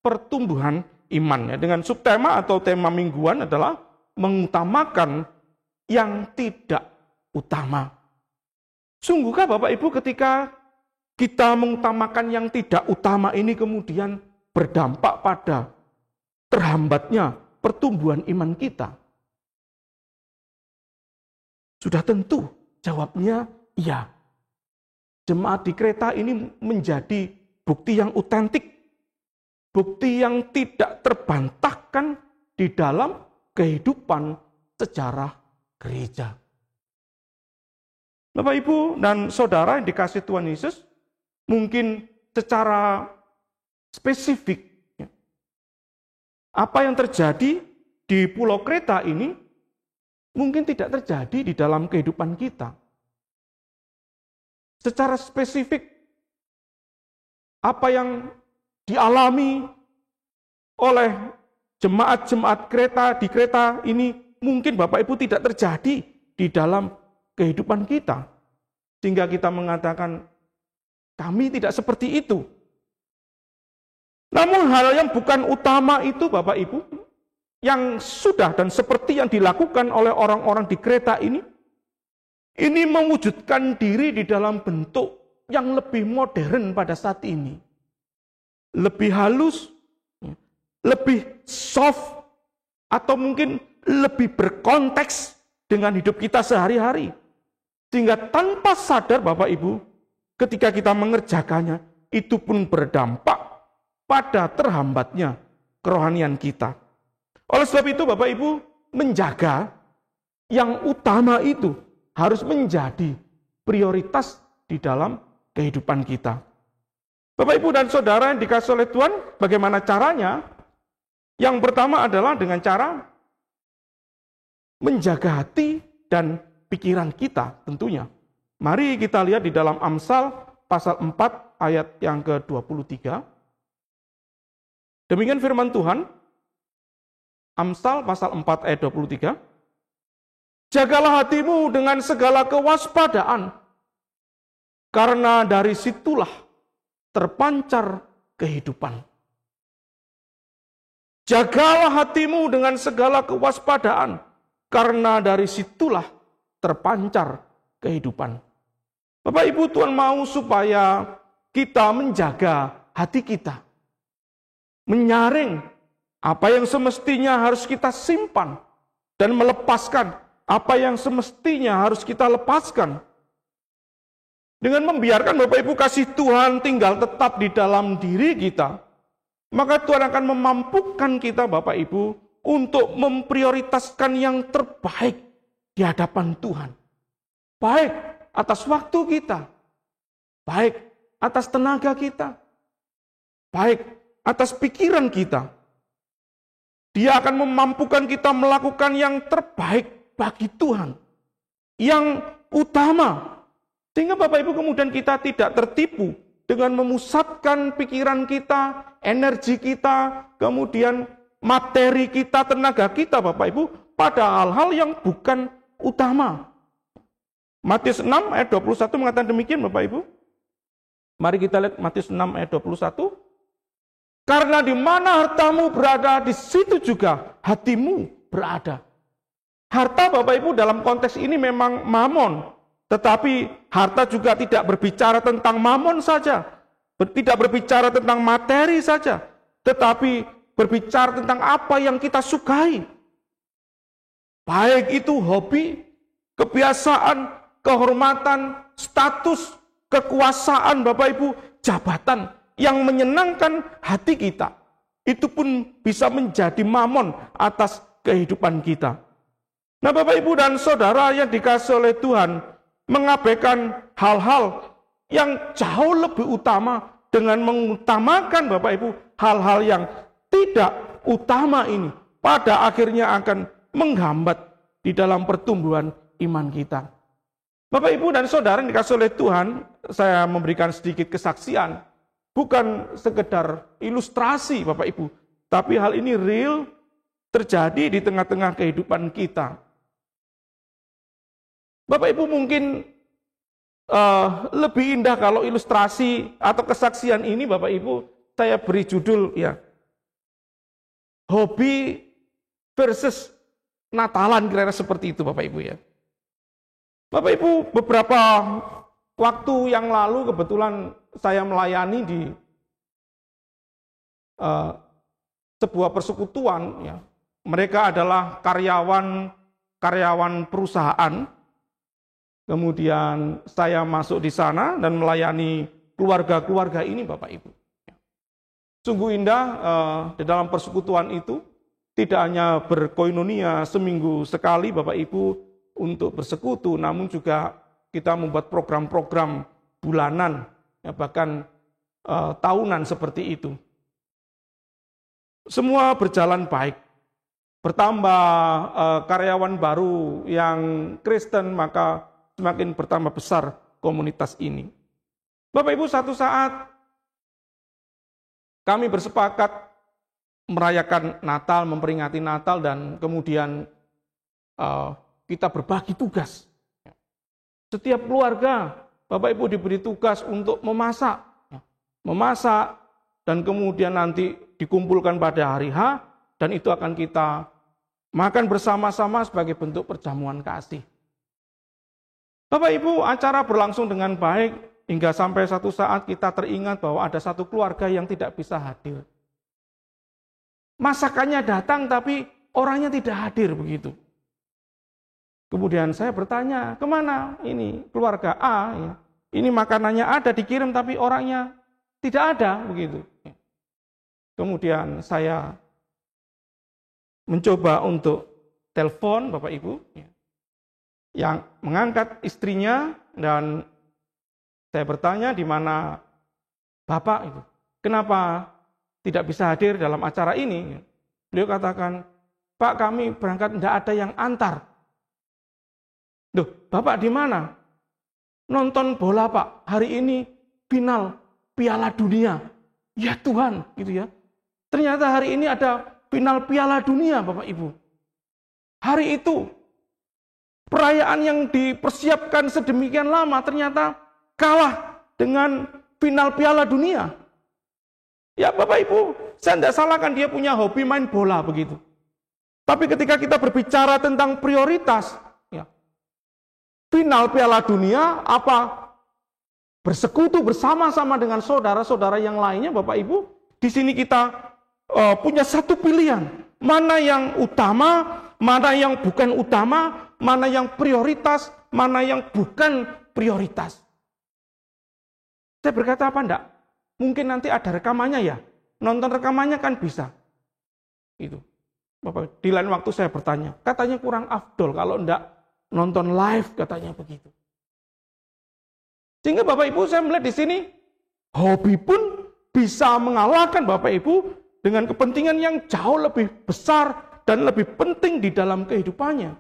[SPEAKER 3] pertumbuhan iman. Dengan subtema atau tema mingguan adalah mengutamakan yang tidak utama. Sungguhkah Bapak Ibu ketika kita mengutamakan yang tidak utama ini kemudian berdampak pada terhambatnya pertumbuhan iman kita? Sudah tentu jawabnya iya. Jemaat di Kreta ini menjadi bukti yang otentik. Bukti yang tidak terbantahkan di dalam kehidupan sejarah gereja. Bapak Ibu dan Saudara yang dikasihi Tuhan Yesus, mungkin secara spesifik, ya, apa yang terjadi di Pulau Kreta ini mungkin tidak terjadi di dalam kehidupan kita. Secara spesifik, apa yang dialami oleh jemaat-jemaat Kreta di Kreta ini mungkin Bapak Ibu tidak terjadi di dalam kehidupan kita. Sehingga kita mengatakan, kami tidak seperti itu. Namun hal yang bukan utama itu Bapak Ibu, yang sudah dan seperti yang dilakukan oleh orang-orang di Kreta ini mewujudkan diri di dalam bentuk yang lebih modern pada saat ini. Lebih halus, lebih soft, atau mungkin lebih berkonteks dengan hidup kita sehari-hari. Sehingga tanpa sadar Bapak Ibu, ketika kita mengerjakannya, itu pun berdampak pada terhambatnya kerohanian kita. Oleh sebab itu Bapak Ibu, menjaga yang utama itu harus menjadi prioritas di dalam kehidupan kita. Bapak Ibu dan Saudara yang dikasihi oleh Tuhan, bagaimana caranya? Yang pertama adalah dengan cara menjaga hati dan pikiran kita tentunya. Mari kita lihat di dalam Amsal pasal 4 ayat yang ke-23. Demikian firman Tuhan, Amsal pasal 4 ayat 23. Jagalah hatimu dengan segala kewaspadaan, karena dari situlah terpancar kehidupan. Jagalah hatimu dengan segala kewaspadaan, karena dari situlah terpancar kehidupan. Bapak Ibu, Tuhan mau supaya kita menjaga hati kita. Menyaring apa yang semestinya harus kita simpan dan melepaskan apa yang semestinya harus kita lepaskan. Dengan membiarkan Bapak Ibu kasih Tuhan tinggal tetap di dalam diri kita, maka Tuhan akan memampukan kita Bapak Ibu untuk memprioritaskan yang terbaik di hadapan Tuhan. Baik atas waktu kita, baik atas tenaga kita, baik atas pikiran kita. Dia akan memampukan kita melakukan yang terbaik bagi Tuhan, yang utama. Sehingga Bapak Ibu kemudian kita tidak tertipu dengan memusatkan pikiran kita, energi kita, kemudian materi kita, tenaga kita Bapak Ibu, pada hal-hal yang bukan utama. Matius 6 ayat 21 mengatakan demikian Bapak Ibu. Mari kita lihat Matius 6 ayat 21. Karena di mana hartamu berada, di situ juga hatimu berada. Harta Bapak Ibu dalam konteks ini memang mamon, tetapi harta juga tidak berbicara tentang mamon saja, tidak berbicara tentang materi saja, tetapi berbicara tentang apa yang kita sukai. Baik itu hobi, kebiasaan, kehormatan, status, kekuasaan Bapak Ibu, jabatan yang menyenangkan hati kita. Itu pun bisa menjadi mamon atas kehidupan kita. Nah Bapak Ibu dan Saudara yang dikasihi oleh Tuhan, mengabaikan hal-hal yang jauh lebih utama dengan mengutamakan Bapak Ibu hal-hal yang tidak utama ini, pada akhirnya akan menghambat di dalam pertumbuhan iman kita. Bapak Ibu dan Saudara yang dikasihi oleh Tuhan, saya memberikan sedikit kesaksian, bukan sekedar ilustrasi Bapak Ibu, tapi hal ini real terjadi di tengah-tengah kehidupan kita. Bapak Ibu mungkin lebih indah kalau ilustrasi atau kesaksian ini Bapak Ibu saya beri judul ya, hobi versus Natalan, kira-kira seperti itu Bapak Ibu ya. Bapak Ibu, beberapa waktu yang lalu kebetulan saya melayani di sebuah persekutuan ya. Mereka adalah karyawan perusahaan. Kemudian saya masuk di sana dan melayani keluarga-keluarga ini Bapak Ibu. Sungguh indah di dalam persekutuan itu, tidak hanya berkoinonia seminggu sekali Bapak Ibu untuk bersekutu, namun juga kita membuat program-program bulanan, ya, bahkan tahunan seperti itu. Semua berjalan baik. Bertambah karyawan baru yang Kristen, maka semakin bertambah besar komunitas ini. Bapak Ibu, satu saat kami bersepakat merayakan Natal, memperingati Natal, dan kemudian kita berbagi tugas. Setiap keluarga Bapak Ibu diberi tugas untuk memasak. Memasak dan kemudian nanti dikumpulkan pada hari H dan itu akan kita makan bersama-sama sebagai bentuk perjamuan kasih. Bapak Ibu, acara berlangsung dengan baik hingga sampai satu saat kita teringat bahwa ada satu keluarga yang tidak bisa hadir. Masakannya datang tapi orangnya tidak hadir begitu. Kemudian saya bertanya, kemana ini keluarga A? Ya. Ini makanannya ada dikirim tapi orangnya tidak ada begitu. Kemudian saya mencoba untuk telepon Bapak Ibu, yang mengangkat istrinya dan saya bertanya di mana Bapak itu, kenapa tidak bisa hadir dalam acara ini? Beliau katakan, Pak kami berangkat tidak ada yang antar. Duh, Bapak di mana? Nonton bola Pak, hari ini final Piala Dunia. Ya Tuhan, gitu ya. Ternyata hari ini ada final Piala Dunia Bapak Ibu. Hari itu, perayaan yang dipersiapkan sedemikian lama ternyata kalah dengan final Piala Dunia. Ya Bapak Ibu, saya tidak salahkan dia punya hobi main bola begitu. Tapi ketika kita berbicara tentang prioritas, ya, final Piala Dunia, apa bersekutu bersama-sama dengan saudara-saudara yang lainnya, Bapak Ibu, di sini kita punya satu pilihan, mana yang utama, mana yang bukan utama, mana yang prioritas, mana yang bukan prioritas. Saya berkata apa enggak? Mungkin nanti ada rekamannya ya, nonton rekamannya kan bisa. Itu. Bapak, di lain waktu saya bertanya, katanya kurang afdol kalau enggak nonton live, katanya begitu. Sehingga Bapak Ibu saya melihat di sini, hobi pun bisa mengalahkan Bapak Ibu dengan kepentingan yang jauh lebih besar dan lebih penting di dalam kehidupannya.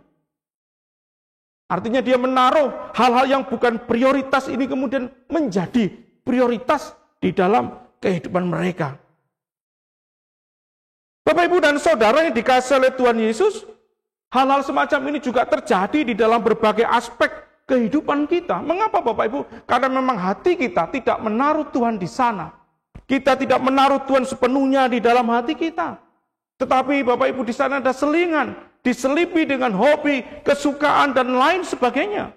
[SPEAKER 3] Artinya dia menaruh hal-hal yang bukan prioritas ini kemudian menjadi prioritas di dalam kehidupan mereka. Bapak Ibu dan Saudara yang dikasihi oleh Tuhan Yesus, hal-hal semacam ini juga terjadi di dalam berbagai aspek kehidupan kita. Mengapa Bapak Ibu? Karena memang hati kita tidak menaruh Tuhan di sana. Kita tidak menaruh Tuhan sepenuhnya di dalam hati kita. Tetapi Bapak Ibu di sana ada selingan, diselipi dengan hobi, kesukaan dan lain sebagainya.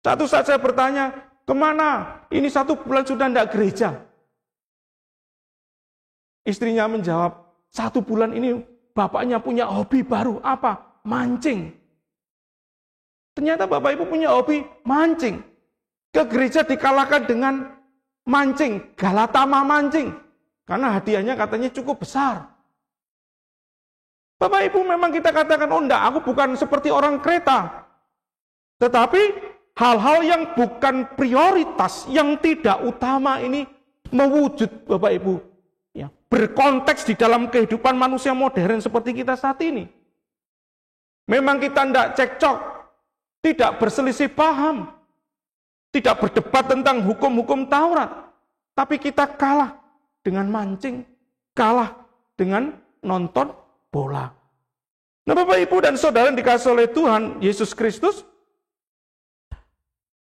[SPEAKER 3] Satu saat saya bertanya, kemana? Ini 1 bulan sudah tidak gereja. Istrinya menjawab, 1 bulan ini bapaknya punya hobi baru. Apa? Mancing. Ternyata Bapak Ibu punya hobi mancing. Ke gereja dikalahkan dengan mancing, galatama mancing. Karena hadiahnya katanya cukup besar. Bapak Ibu memang kita katakan, oh enggak, aku bukan seperti orang kereta. Tetapi hal-hal yang bukan prioritas, yang tidak utama ini mewujud Bapak Ibu. Ya, berkonteks di dalam kehidupan manusia modern seperti kita saat ini. Memang kita tidak cekcok, tidak berselisih paham, tidak berdebat tentang hukum-hukum Taurat. Tapi kita kalah dengan mancing, kalah dengan nonton bola. Nah Bapak Ibu dan Saudara yang dikasihi oleh Tuhan Yesus Kristus,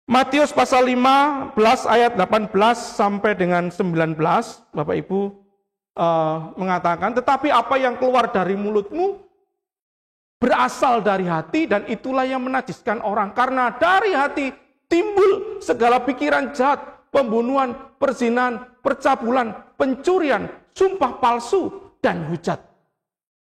[SPEAKER 3] Matius pasal 15 ayat 18 sampai dengan 19, Bapak Ibu mengatakan, tetapi apa yang keluar dari mulutmu berasal dari hati dan itulah yang menajiskan orang. Karena dari hati timbul segala pikiran jahat, pembunuhan, perzinahan, percabulan, pencurian, sumpah palsu, dan hujat.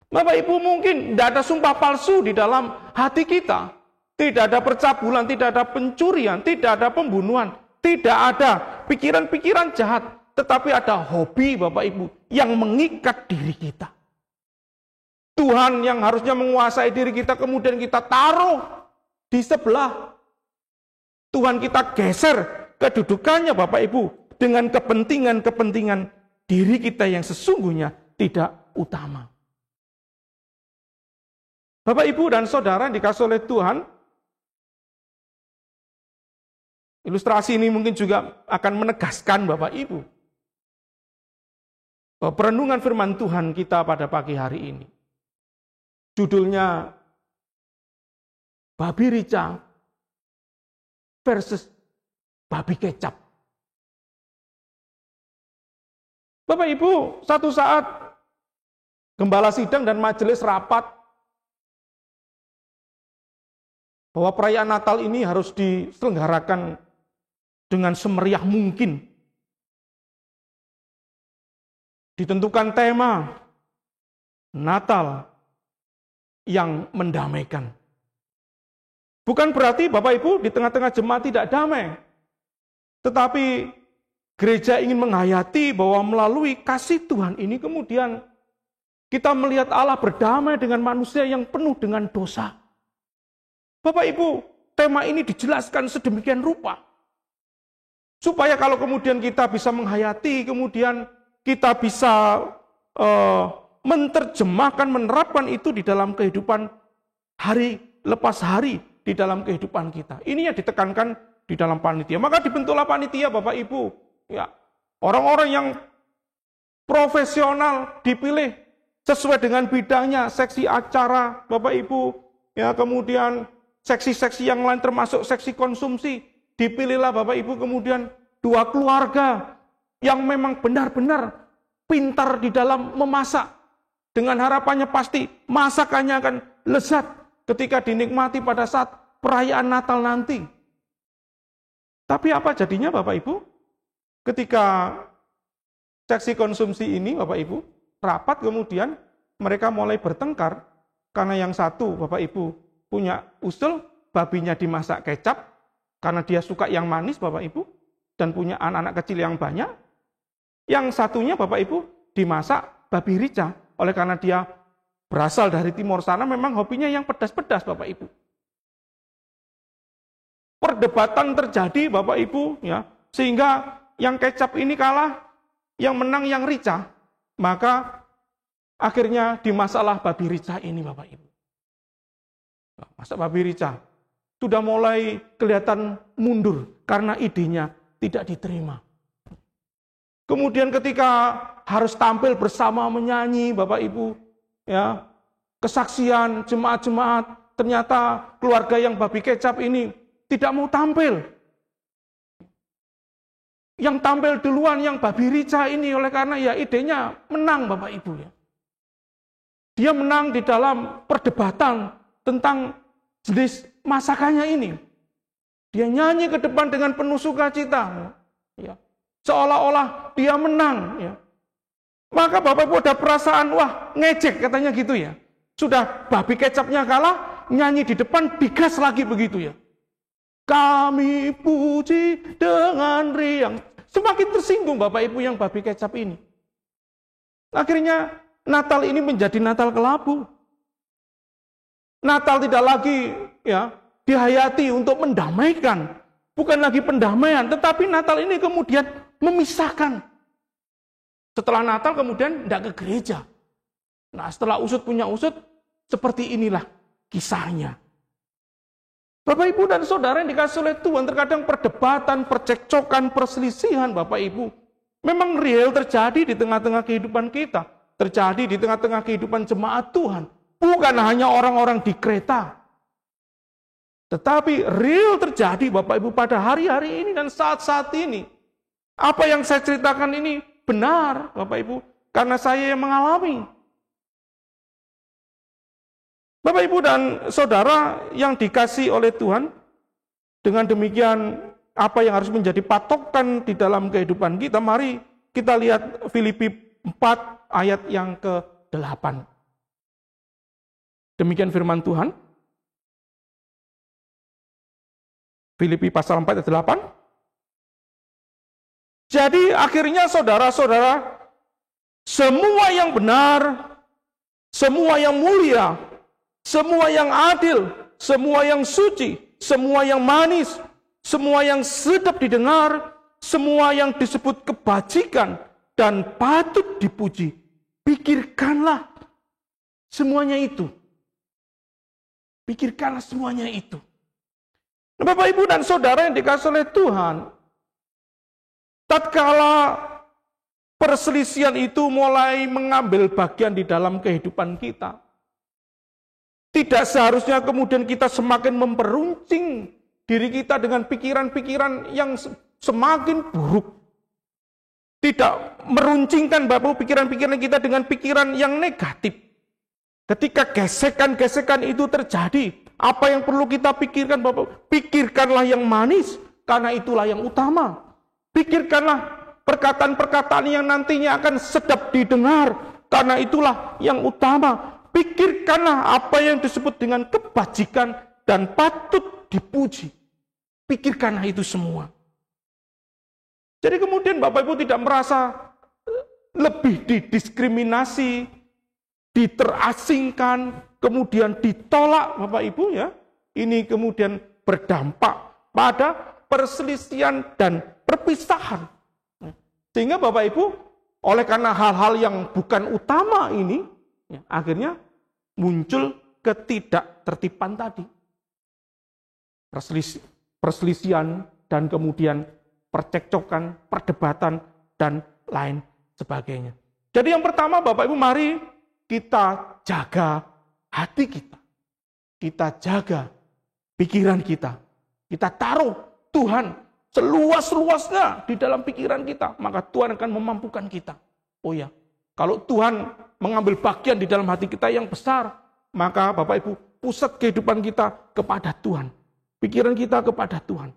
[SPEAKER 3] Bapak Ibu mungkin tidak ada sumpah palsu di dalam hati kita. Tidak ada percabulan, tidak ada pencurian, tidak ada pembunuhan, tidak ada pikiran-pikiran jahat. Tetapi ada hobi Bapak Ibu yang mengikat diri kita. Tuhan yang harusnya menguasai diri kita kemudian kita taruh di sebelah. Tuhan kita geser kedudukannya Bapak Ibu dengan kepentingan-kepentingan diri kita yang sesungguhnya tidak utama. Bapak Ibu dan Saudara dikasihi oleh Tuhan, ilustrasi ini mungkin juga akan menegaskan Bapak Ibu bahwa perenungan firman Tuhan kita pada pagi hari ini. Judulnya Babi Rica versus babi kecap. Bapak Ibu, satu saat gembala sidang dan majelis rapat bahwa perayaan Natal ini harus diselenggarakan dengan semeriah mungkin. Ditentukan tema Natal yang mendamaikan. Bukan berarti Bapak Ibu di tengah-tengah jemaat tidak damai. Tetapi gereja ingin menghayati bahwa melalui kasih Tuhan ini kemudian kita melihat Allah berdamai dengan manusia yang penuh dengan dosa. Bapak Ibu, tema ini dijelaskan sedemikian rupa. Supaya kalau kemudian kita bisa menghayati, kemudian kita bisa menerjemahkan, menerapkan itu di dalam kehidupan hari lepas hari di dalam kehidupan kita. Ini yang ditekankan di dalam panitia. Maka dibentuklah panitia Bapak Ibu. Ya, orang-orang yang profesional dipilih sesuai dengan bidangnya, seksi acara Bapak Ibu, ya kemudian seksi-seksi yang lain termasuk seksi konsumsi. Dipilihlah Bapak Ibu kemudian 2 keluarga yang memang benar-benar pintar di dalam memasak. Dengan harapannya pasti masakannya akan lezat ketika dinikmati pada saat perayaan Natal nanti. Tapi apa jadinya Bapak Ibu? Ketika seksi konsumsi ini Bapak Ibu rapat kemudian mereka mulai bertengkar karena yang satu Bapak Ibu punya usul babinya dimasak kecap karena dia suka yang manis Bapak Ibu dan punya anak-anak kecil yang banyak. Yang satunya Bapak Ibu dimasak babi rica oleh karena dia berasal dari timur sana memang hobinya yang pedas-pedas Bapak Ibu. Perdebatan terjadi Bapak Ibu ya, sehingga yang kecap ini kalah, yang menang yang rica. Maka akhirnya dimasaklah babi rica ini Bapak Ibu. Masak babi rica sudah mulai kelihatan mundur karena idenya tidak diterima. Kemudian ketika harus tampil bersama menyanyi Bapak Ibu, ya kesaksian jemaat-jemaat, ternyata keluarga yang babi kecap ini tidak mau tampil. Yang tampil duluan yang babi rica ini oleh karena ya idenya menang Bapak Ibu ya. Dia menang di dalam perdebatan tentang jenis masakannya ini. Dia nyanyi ke depan dengan penuh sukacita. Ya. Seolah-olah dia menang. Ya. Maka Bapak Ibu ada perasaan, wah ngejek katanya gitu ya. Sudah babi kecapnya kalah, nyanyi di depan, digas lagi begitu ya. Kami puji dengan riang. Semakin tersinggung Bapak Ibu yang babi kecap ini. Akhirnya Natal ini menjadi Natal kelabu. Natal tidak lagi ya dihayati untuk mendamaikan. Bukan lagi pendamaian, tetapi Natal ini kemudian memisahkan. Setelah Natal kemudian tidak ke gereja. Nah setelah usut punya usut, seperti inilah kisahnya. Bapak Ibu dan Saudara yang dikasih oleh Tuhan, terkadang perdebatan, percekcokan, perselisihan Bapak Ibu memang real terjadi di tengah-tengah kehidupan kita. Terjadi di tengah-tengah kehidupan jemaat Tuhan. Bukan hanya orang-orang di kereta. Tetapi real terjadi Bapak Ibu pada hari-hari ini dan saat-saat ini. Apa yang saya ceritakan ini benar Bapak Ibu. Karena saya yang mengalami. Bapak Ibu dan Saudara yang dikasih oleh Tuhan. Dengan demikian apa yang harus menjadi patokan di dalam kehidupan kita. Mari kita lihat Filipi 4 ayat yang ke-8. Demikian firman Tuhan. Filipi pasal 4 ayat 8. Jadi akhirnya saudara-saudara, semua yang benar, semua yang mulia, semua yang adil, semua yang suci, semua yang manis, semua yang sedap didengar, semua yang disebut kebajikan dan patut dipuji, pikirkanlah semuanya itu. Pikirkanlah semuanya itu. Nah, Bapak Ibu dan Saudara yang dikasih oleh Tuhan, tatkala perselisihan itu mulai mengambil bagian di dalam kehidupan kita, tidak seharusnya kemudian kita semakin memperuncing diri kita dengan pikiran-pikiran yang semakin buruk. Tidak meruncingkan Bapak Ibu pikiran-pikiran kita dengan pikiran yang negatif. Ketika gesekan-gesekan itu terjadi, apa yang perlu kita pikirkan Bapak Ibu? Pikirkanlah yang manis, karena itulah yang utama. Pikirkanlah perkataan-perkataan yang nantinya akan sedap didengar, karena itulah yang utama. Pikirkanlah apa yang disebut dengan kebajikan dan patut dipuji. Pikirkanlah itu semua. Jadi kemudian Bapak Ibu tidak merasa lebih didiskriminasi, diterasingkan, kemudian ditolak Bapak Ibu ya. Ini kemudian berdampak pada perselisihan dan perpisahan. Sehingga Bapak Ibu, oleh karena hal-hal yang bukan utama ini, ya, akhirnya muncul ketidaktertiban tadi. Perselisihan dan kemudian percekcokan, perdebatan, dan lain sebagainya. Jadi yang pertama Bapak Ibu, mari kita jaga hati kita. Kita jaga pikiran kita. Kita taruh Tuhan seluas-luasnya di dalam pikiran kita. Maka Tuhan akan memampukan kita. Oh ya, kalau Tuhan mengambil bagian di dalam hati kita yang besar, maka Bapak Ibu, pusat kehidupan kita kepada Tuhan. Pikiran kita kepada Tuhan.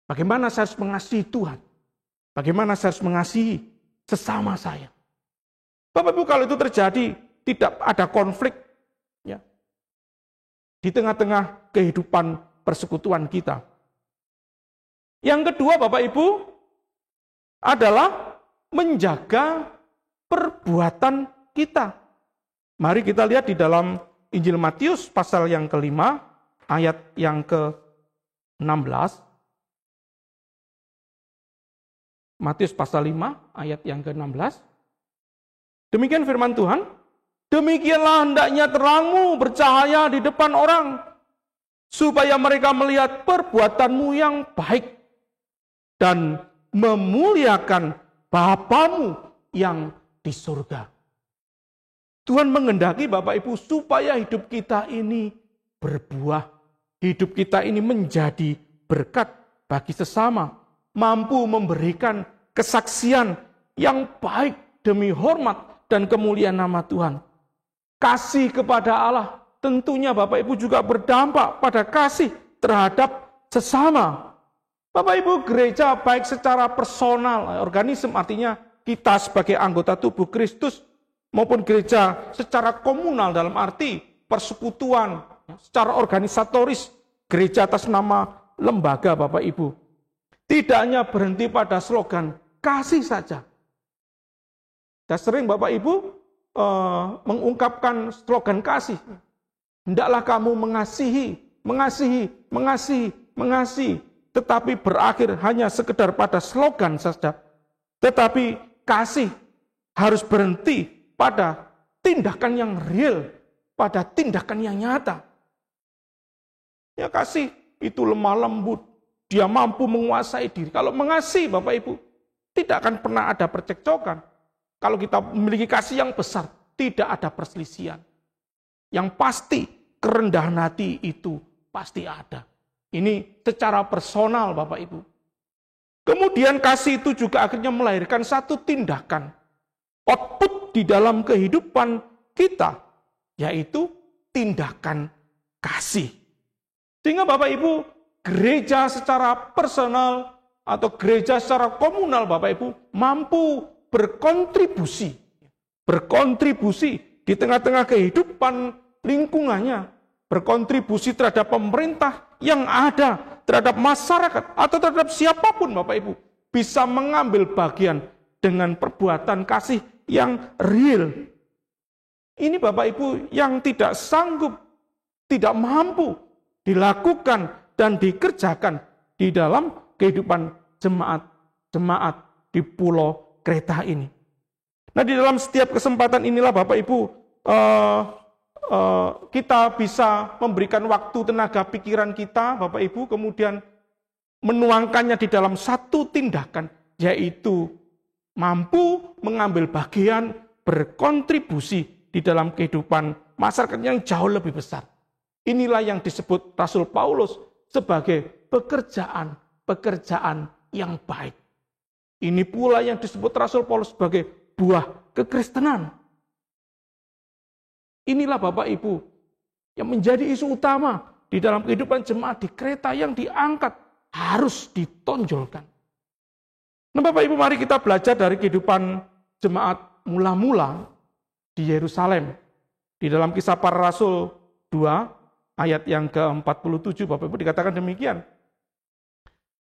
[SPEAKER 3] Bagaimana saya harus mengasihi Tuhan? Bagaimana saya harus mengasihi sesama saya? Bapak Ibu, kalau itu terjadi, tidak ada konflik ya, di tengah-tengah kehidupan persekutuan kita. Yang kedua Bapak Ibu, adalah menjaga perbuatan kita. Mari kita lihat di dalam Injil Matius pasal yang ke-5, ayat yang ke-16. Matius pasal 5, ayat yang ke-16. Demikian firman Tuhan, demikianlah hendaknya terangmu bercahaya di depan orang, supaya mereka melihat perbuatanmu yang baik, dan memuliakan Bapamu yang di surga. Tuhan menghendaki Bapak Ibu supaya hidup kita ini berbuah. Hidup kita ini menjadi berkat bagi sesama. Mampu memberikan kesaksian yang baik demi hormat dan kemuliaan nama Tuhan. Kasih kepada Allah tentunya Bapak Ibu juga berdampak pada kasih terhadap sesama. Bapak Ibu, gereja baik secara personal, organisme artinya kita sebagai anggota tubuh Kristus, maupun gereja secara komunal dalam arti persekutuan, secara organisatoris, gereja atas nama lembaga Bapak Ibu. Tidak hanya berhenti pada slogan kasih saja. Dan sering Bapak Ibu mengungkapkan slogan kasih. Hendaklah kamu mengasihi, mengasihi, mengasihi, mengasihi. Tetapi berakhir hanya sekedar pada slogan saja. Tetapi kasih harus berhenti pada tindakan yang real, pada tindakan yang nyata. Ya, kasih itu lemah lembut, dia mampu menguasai diri. Kalau mengasihi Bapak Ibu, tidak akan pernah ada percekcokan. Kalau kita memiliki kasih yang besar, tidak ada perselisihan. Yang pasti kerendahan hati itu pasti ada. Ini secara personal Bapak Ibu. Kemudian kasih itu juga akhirnya melahirkan satu tindakan. Output di dalam kehidupan kita, yaitu tindakan kasih. Sehingga Bapak Ibu, gereja secara personal atau gereja secara komunal Bapak Ibu mampu berkontribusi. Berkontribusi di tengah-tengah kehidupan lingkungannya. Berkontribusi terhadap pemerintah yang ada, terhadap masyarakat, atau terhadap siapapun Bapak Ibu. Bisa mengambil bagian dengan perbuatan kasih yang real. Ini Bapak Ibu yang tidak sanggup, tidak mampu dilakukan dan dikerjakan di dalam kehidupan jemaat di Pulau Kreta ini. Nah, di dalam setiap kesempatan inilah Bapak Ibu kita bisa memberikan waktu, tenaga, pikiran kita Bapak Ibu, kemudian menuangkannya di dalam satu tindakan, yaitu mampu mengambil bagian, berkontribusi di dalam kehidupan masyarakat yang jauh lebih besar. Inilah yang disebut Rasul Paulus sebagai pekerjaan yang baik. Ini pula yang disebut Rasul Paulus sebagai buah kekristenan. Inilah Bapak Ibu yang menjadi isu utama di dalam kehidupan jemaat di Kreta yang diangkat harus ditonjolkan. Nah Bapak Ibu, mari kita belajar dari kehidupan jemaat mula-mula di Yerusalem. Di dalam Kisah Para Rasul 2 ayat yang ke-47 Bapak Ibu dikatakan demikian.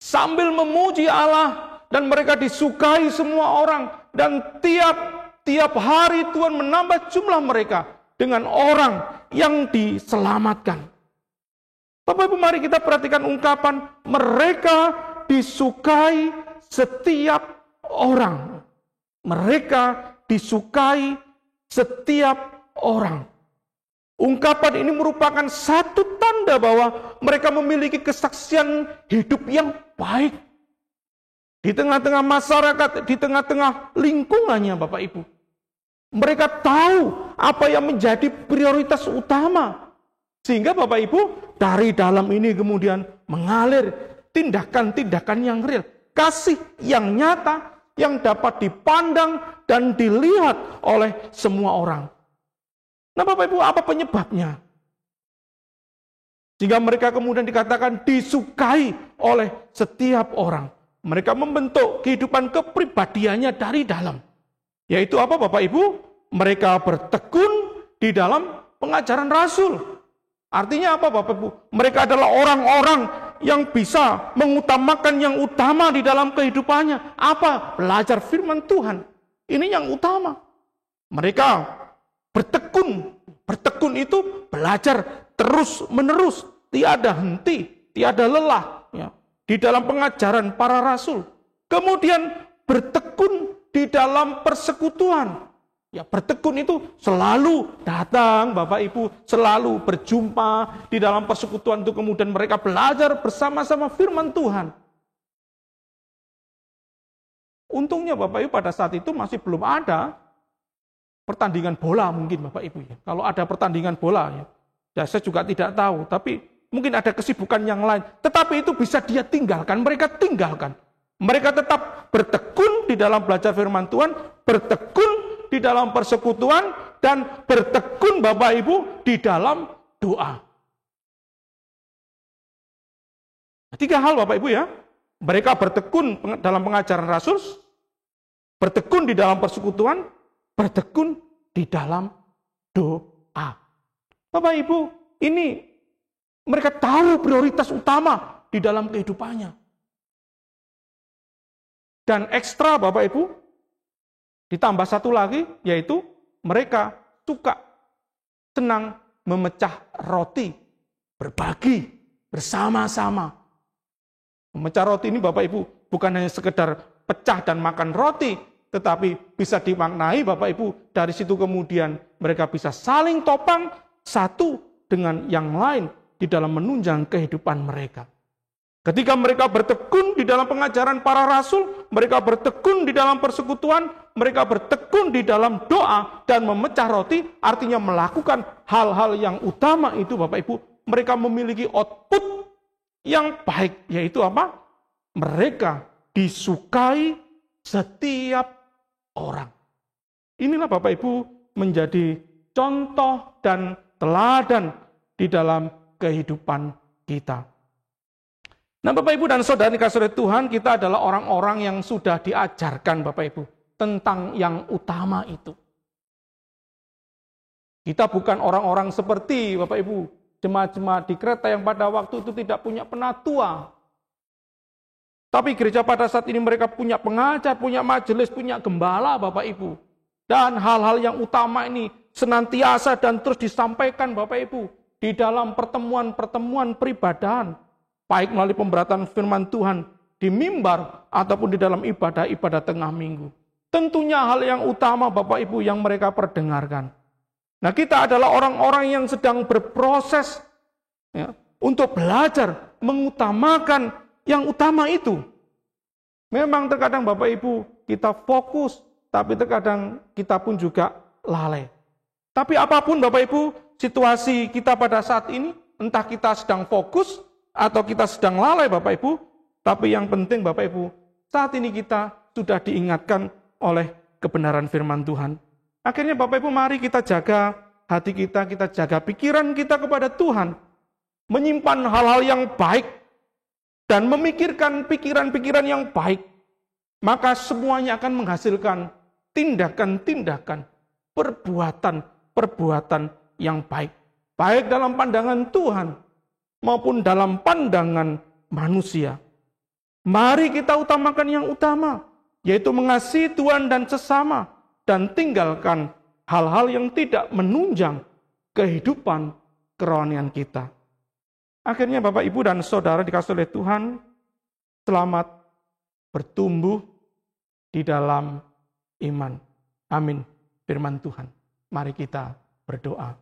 [SPEAKER 3] Sambil memuji Allah dan mereka disukai semua orang, dan tiap hari Tuhan menambah jumlah mereka dengan orang yang diselamatkan. Bapak Ibu, mari kita perhatikan ungkapan mereka disukai setiap orang. Mereka disukai setiap orang. Ungkapan ini merupakan satu tanda bahwa mereka memiliki kesaksian hidup yang baik. Di tengah-tengah masyarakat, di tengah-tengah lingkungannya Bapak Ibu. Mereka tahu apa yang menjadi prioritas utama. Sehingga Bapak Ibu dari dalam ini kemudian mengalir tindakan-tindakan yang real. Kasih yang nyata yang dapat dipandang dan dilihat oleh semua orang. Nah Bapak Ibu, apa penyebabnya? Sehingga mereka kemudian dikatakan disukai oleh setiap orang. Mereka membentuk kehidupan kepribadiannya dari dalam. Yaitu apa Bapak Ibu? Mereka bertekun di dalam pengajaran Rasul. Artinya apa Bapak Ibu? Mereka adalah orang-orang yang bisa mengutamakan yang utama di dalam kehidupannya. Apa? Belajar firman Tuhan. Ini yang utama. Mereka bertekun. Bertekun itu belajar terus-menerus. Tiada henti, tiada lelah. Ya, di dalam pengajaran para rasul. Kemudian bertekun di dalam persekutuan. Ya, bertekun itu selalu datang Bapak Ibu, selalu berjumpa di dalam persekutuan itu, kemudian mereka belajar bersama-sama firman Tuhan. Untungnya Bapak Ibu pada saat itu masih belum ada pertandingan bola mungkin Bapak Ibu ya. Kalau ada pertandingan bola ya saya juga tidak tahu, tapi mungkin ada kesibukan yang lain. Tetapi itu bisa dia tinggalkan, mereka tinggalkan. Mereka tetap bertekun di dalam belajar firman Tuhan, bertekun di dalam persekutuan, dan bertekun Bapak Ibu di dalam doa. Tiga hal Bapak Ibu ya. Mereka bertekun dalam pengajaran Rasul, bertekun di dalam persekutuan, bertekun di dalam doa. Bapak Ibu, ini mereka tahu prioritas utama di dalam kehidupannya. Dan ekstra Bapak Ibu, ditambah satu lagi, yaitu mereka suka, senang memecah roti, berbagi bersama-sama. Memecah roti ini Bapak Ibu bukan hanya sekedar pecah dan makan roti, tetapi bisa dimaknai Bapak Ibu, dari situ kemudian mereka bisa saling topang satu dengan yang lain di dalam menunjang kehidupan mereka. Ketika mereka bertekun di dalam pengajaran para rasul, mereka bertekun di dalam persekutuan, mereka bertekun di dalam doa dan memecah roti, artinya melakukan hal-hal yang utama itu Bapak Ibu, mereka memiliki output yang baik, yaitu apa? Mereka disukai setiap orang. Inilah Bapak Ibu menjadi contoh dan teladan di dalam kehidupan kita. Nah Bapak Ibu dan Saudara dikasihi oleh Tuhan, kita adalah orang-orang yang sudah diajarkan Bapak Ibu tentang yang utama itu. Kita bukan orang-orang seperti Bapak Ibu jemaat-jemaat di Kreta yang pada waktu itu tidak punya penatua. Tapi gereja pada saat ini mereka punya pengajar, punya majelis, punya gembala Bapak Ibu. Dan hal-hal yang utama ini senantiasa dan terus disampaikan Bapak Ibu di dalam pertemuan-pertemuan peribadahan. Baik melalui pemberatan firman Tuhan di mimbar ataupun di dalam ibadah-ibadah tengah minggu. Tentunya hal yang utama Bapak Ibu yang mereka perdengarkan. Nah kita adalah orang-orang yang sedang berproses ya, untuk belajar mengutamakan yang utama itu. Memang terkadang Bapak Ibu kita fokus, tapi terkadang kita pun juga lalai. Tapi apapun Bapak Ibu situasi kita pada saat ini, entah kita sedang fokus atau kita sedang lalai Bapak Ibu, tapi yang penting Bapak Ibu, saat ini kita sudah diingatkan oleh kebenaran firman Tuhan. Akhirnya Bapak Ibu, mari kita jaga hati kita jaga pikiran kita kepada Tuhan, menyimpan hal-hal yang baik, dan memikirkan pikiran-pikiran yang baik, maka semuanya akan menghasilkan tindakan-tindakan, perbuatan yang baik. Baik dalam pandangan Tuhan, maupun dalam pandangan manusia. Mari kita utamakan yang utama, yaitu mengasihi Tuhan dan sesama, dan tinggalkan hal-hal yang tidak menunjang kehidupan kerohanian kita. Akhirnya Bapak, Ibu, dan Saudara dikasihi oleh Tuhan, selamat bertumbuh di dalam iman. Amin. Firman Tuhan. Mari kita berdoa.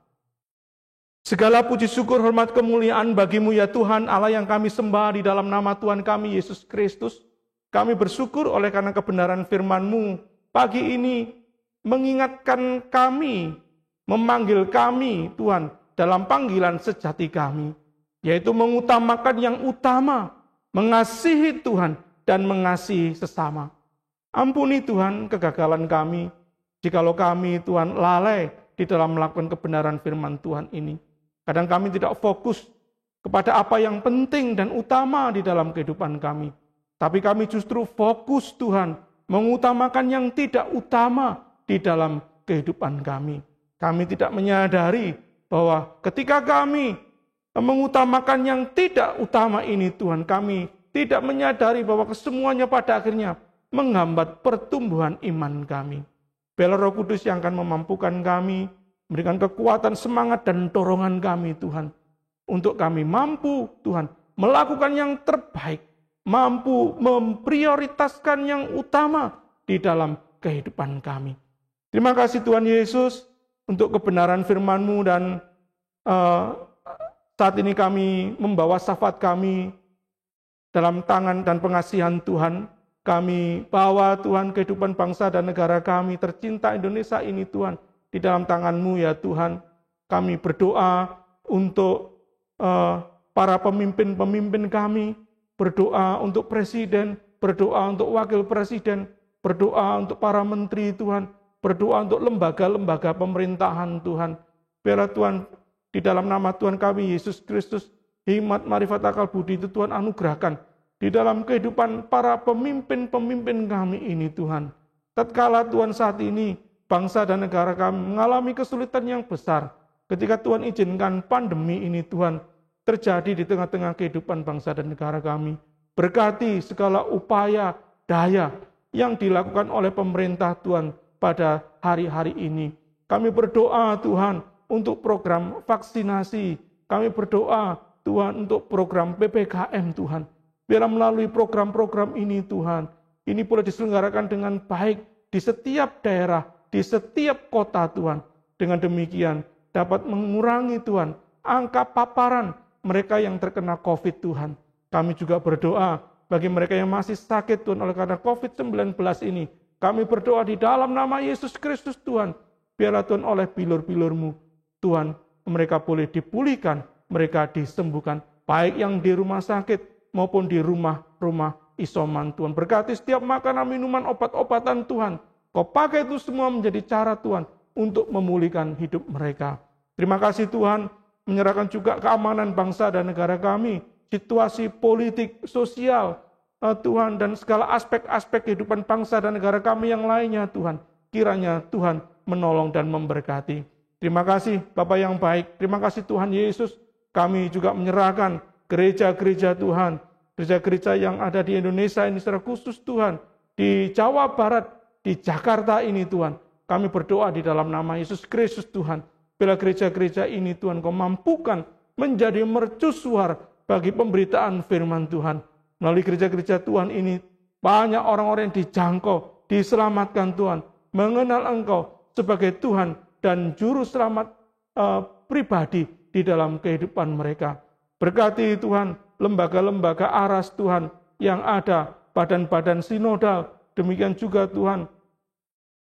[SPEAKER 3] Segala puji syukur, hormat, kemuliaan bagimu ya Tuhan, Allah yang kami sembah di dalam nama Tuhan kami, Yesus Kristus. Kami bersyukur oleh karena kebenaran firman-Mu pagi ini mengingatkan kami, memanggil kami Tuhan dalam panggilan sejati kami, yaitu mengutamakan yang utama, mengasihi Tuhan dan mengasihi sesama. Ampuni Tuhan kegagalan kami, jikalau kami Tuhan lalai di dalam melakukan kebenaran firman Tuhan ini. Kadang kami tidak fokus kepada apa yang penting dan utama di dalam kehidupan kami. Tapi kami justru fokus Tuhan, mengutamakan yang tidak utama di dalam kehidupan kami. Kami tidak menyadari bahwa ketika kami mengutamakan yang tidak utama ini Tuhan, kami tidak menyadari bahwa kesemuanya pada akhirnya menghambat pertumbuhan iman kami. Biarlah Roh Kudus yang akan memampukan kami, memberikan kekuatan, semangat, dan dorongan kami Tuhan. Untuk kami mampu Tuhan melakukan yang terbaik, mampu memprioritaskan yang utama di dalam kehidupan kami. Terima kasih Tuhan Yesus untuk kebenaran firman-Mu, dan saat ini kami membawa syafaat kami dalam tangan dan pengasihan Tuhan. Kami bawa Tuhan kehidupan bangsa dan negara kami tercinta Indonesia ini Tuhan di dalam tangan-Mu ya Tuhan. Kami berdoa untuk para pemimpin-pemimpin kami, berdoa untuk presiden, berdoa untuk wakil presiden, berdoa untuk para menteri Tuhan, berdoa untuk lembaga-lembaga pemerintahan Tuhan. Biarlah Tuhan di dalam nama Tuhan kami Yesus Kristus, hikmat, marifat, akal budi itu Tuhan anugerahkan di dalam kehidupan para pemimpin-pemimpin kami ini Tuhan. Tatkala Tuhan saat ini bangsa dan negara kami mengalami kesulitan yang besar, ketika Tuhan izinkan pandemi ini Tuhan terjadi di tengah-tengah kehidupan bangsa dan negara kami. Berkati segala upaya daya yang dilakukan oleh pemerintah Tuhan pada hari-hari ini. Kami berdoa Tuhan untuk program vaksinasi. Kami berdoa Tuhan untuk program PPKM Tuhan. Biarlah melalui program-program ini Tuhan, ini boleh diselenggarakan dengan baik di setiap daerah, di setiap kota Tuhan. Dengan demikian dapat mengurangi Tuhan angka paparan mereka yang terkena COVID Tuhan. Kami juga berdoa bagi mereka yang masih sakit Tuhan oleh karena COVID-19 ini. Kami berdoa di dalam nama Yesus Kristus Tuhan. Biarlah Tuhan oleh bilur-bilur-Mu Tuhan, mereka boleh dipulihkan, mereka disembuhkan. Baik yang di rumah sakit maupun di rumah-rumah isoman Tuhan. Berkati setiap makanan, minuman, obat-obatan Tuhan. Kau pakai itu semua menjadi cara Tuhan untuk memulihkan hidup mereka. Terima kasih Tuhan, menyerahkan juga keamanan bangsa dan negara kami, situasi politik, sosial, Tuhan, dan segala aspek-aspek kehidupan bangsa dan negara kami yang lainnya Tuhan. Kiranya Tuhan menolong dan memberkati. Terima kasih Bapa yang baik, terima kasih Tuhan Yesus. Kami juga menyerahkan gereja-gereja Tuhan, gereja-gereja yang ada di Indonesia ini secara khusus Tuhan, di Jawa Barat, di Jakarta ini Tuhan. Kami berdoa di dalam nama Yesus Kristus Tuhan. Bila gereja-gereja ini Tuhan Kau mampukan menjadi mercusuar bagi pemberitaan firman Tuhan. Melalui gereja-gereja Tuhan ini, banyak orang-orang yang dijangkau, diselamatkan Tuhan, mengenal Engkau sebagai Tuhan dan Juru Selamat pribadi di dalam kehidupan mereka. Berkati Tuhan lembaga-lembaga aras Tuhan yang ada, badan-badan sinodal, demikian juga Tuhan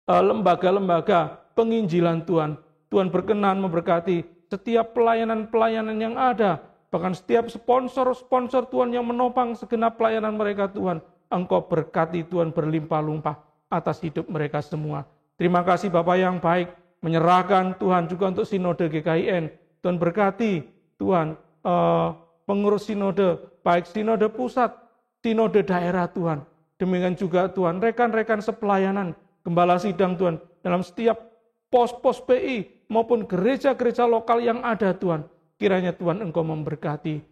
[SPEAKER 3] lembaga-lembaga penginjilan Tuhan. Tuhan berkenan memberkati setiap pelayanan-pelayanan yang ada Bahkan setiap sponsor-sponsor Tuhan yang menopang segenap pelayanan mereka Tuhan, Engkau berkati Tuhan berlimpah-limpah atas hidup mereka semua. Terima kasih Bapa yang baik, menyerahkan Tuhan juga untuk sinode GKIN. Tuhan berkati Tuhan pengurus sinode, baik sinode pusat, sinode daerah Tuhan. Demikian juga Tuhan rekan-rekan sepelayanan, gembala sidang Tuhan, dalam setiap pos-pos PI maupun gereja-gereja lokal yang ada Tuhan. Kiranya Tuhan Engkau memberkati.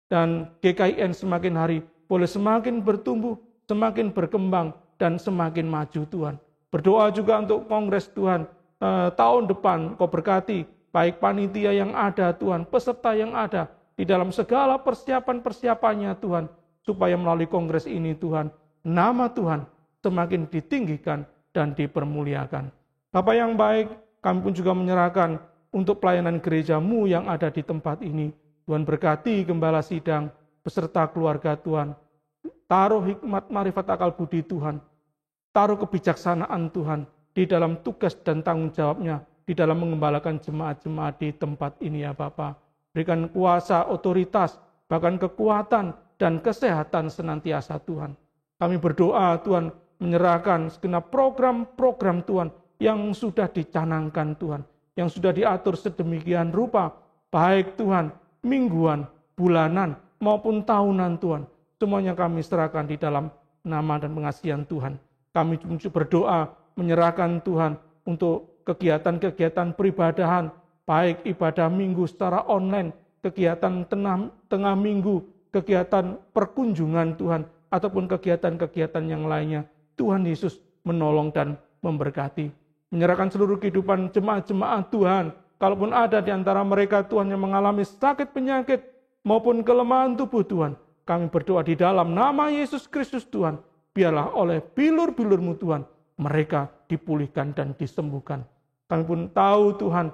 [SPEAKER 3] Dan GKIN semakin hari boleh semakin bertumbuh, semakin berkembang, dan semakin maju Tuhan. Berdoa juga untuk kongres Tuhan, tahun depan Engkau berkati, baik panitia yang ada Tuhan, peserta yang ada, di dalam segala persiapan-persiapannya Tuhan, supaya melalui kongres ini Tuhan, nama Tuhan semakin ditinggikan dan dipermuliakan. Bapa yang baik, kami pun juga menyerahkan untuk pelayanan gereja-Mu yang ada di tempat ini. Tuhan berkati gembala sidang, beserta keluarga Tuhan. Taruh hikmat, marifat, akal budi Tuhan. Taruh kebijaksanaan Tuhan di dalam tugas dan tanggung jawabnya, di dalam mengembalakan jemaat-jemaat di tempat ini ya Bapa. Berikan kuasa, otoritas, bahkan kekuatan dan kesehatan senantiasa Tuhan. Kami berdoa Tuhan menyerahkan segenap program-program Tuhan yang sudah dicanangkan Tuhan, yang sudah diatur sedemikian rupa, baik Tuhan, mingguan, bulanan, maupun tahunan Tuhan. Semuanya kami serahkan di dalam nama dan pengasihan Tuhan. Kami berdoa menyerahkan Tuhan untuk kegiatan-kegiatan peribadahan, baik ibadah minggu secara online, kegiatan tengah minggu, kegiatan perkunjungan Tuhan, ataupun kegiatan-kegiatan yang lainnya. Tuhan Yesus menolong dan memberkati. Menyerahkan seluruh kehidupan jemaat-jemaat Tuhan. Kalaupun ada di antara mereka Tuhan yang mengalami sakit penyakit maupun kelemahan tubuh Tuhan, kami berdoa di dalam nama Yesus Kristus Tuhan, biarlah oleh bilur-bilur-Mu Tuhan, mereka dipulihkan dan disembuhkan. Kami pun tahu Tuhan,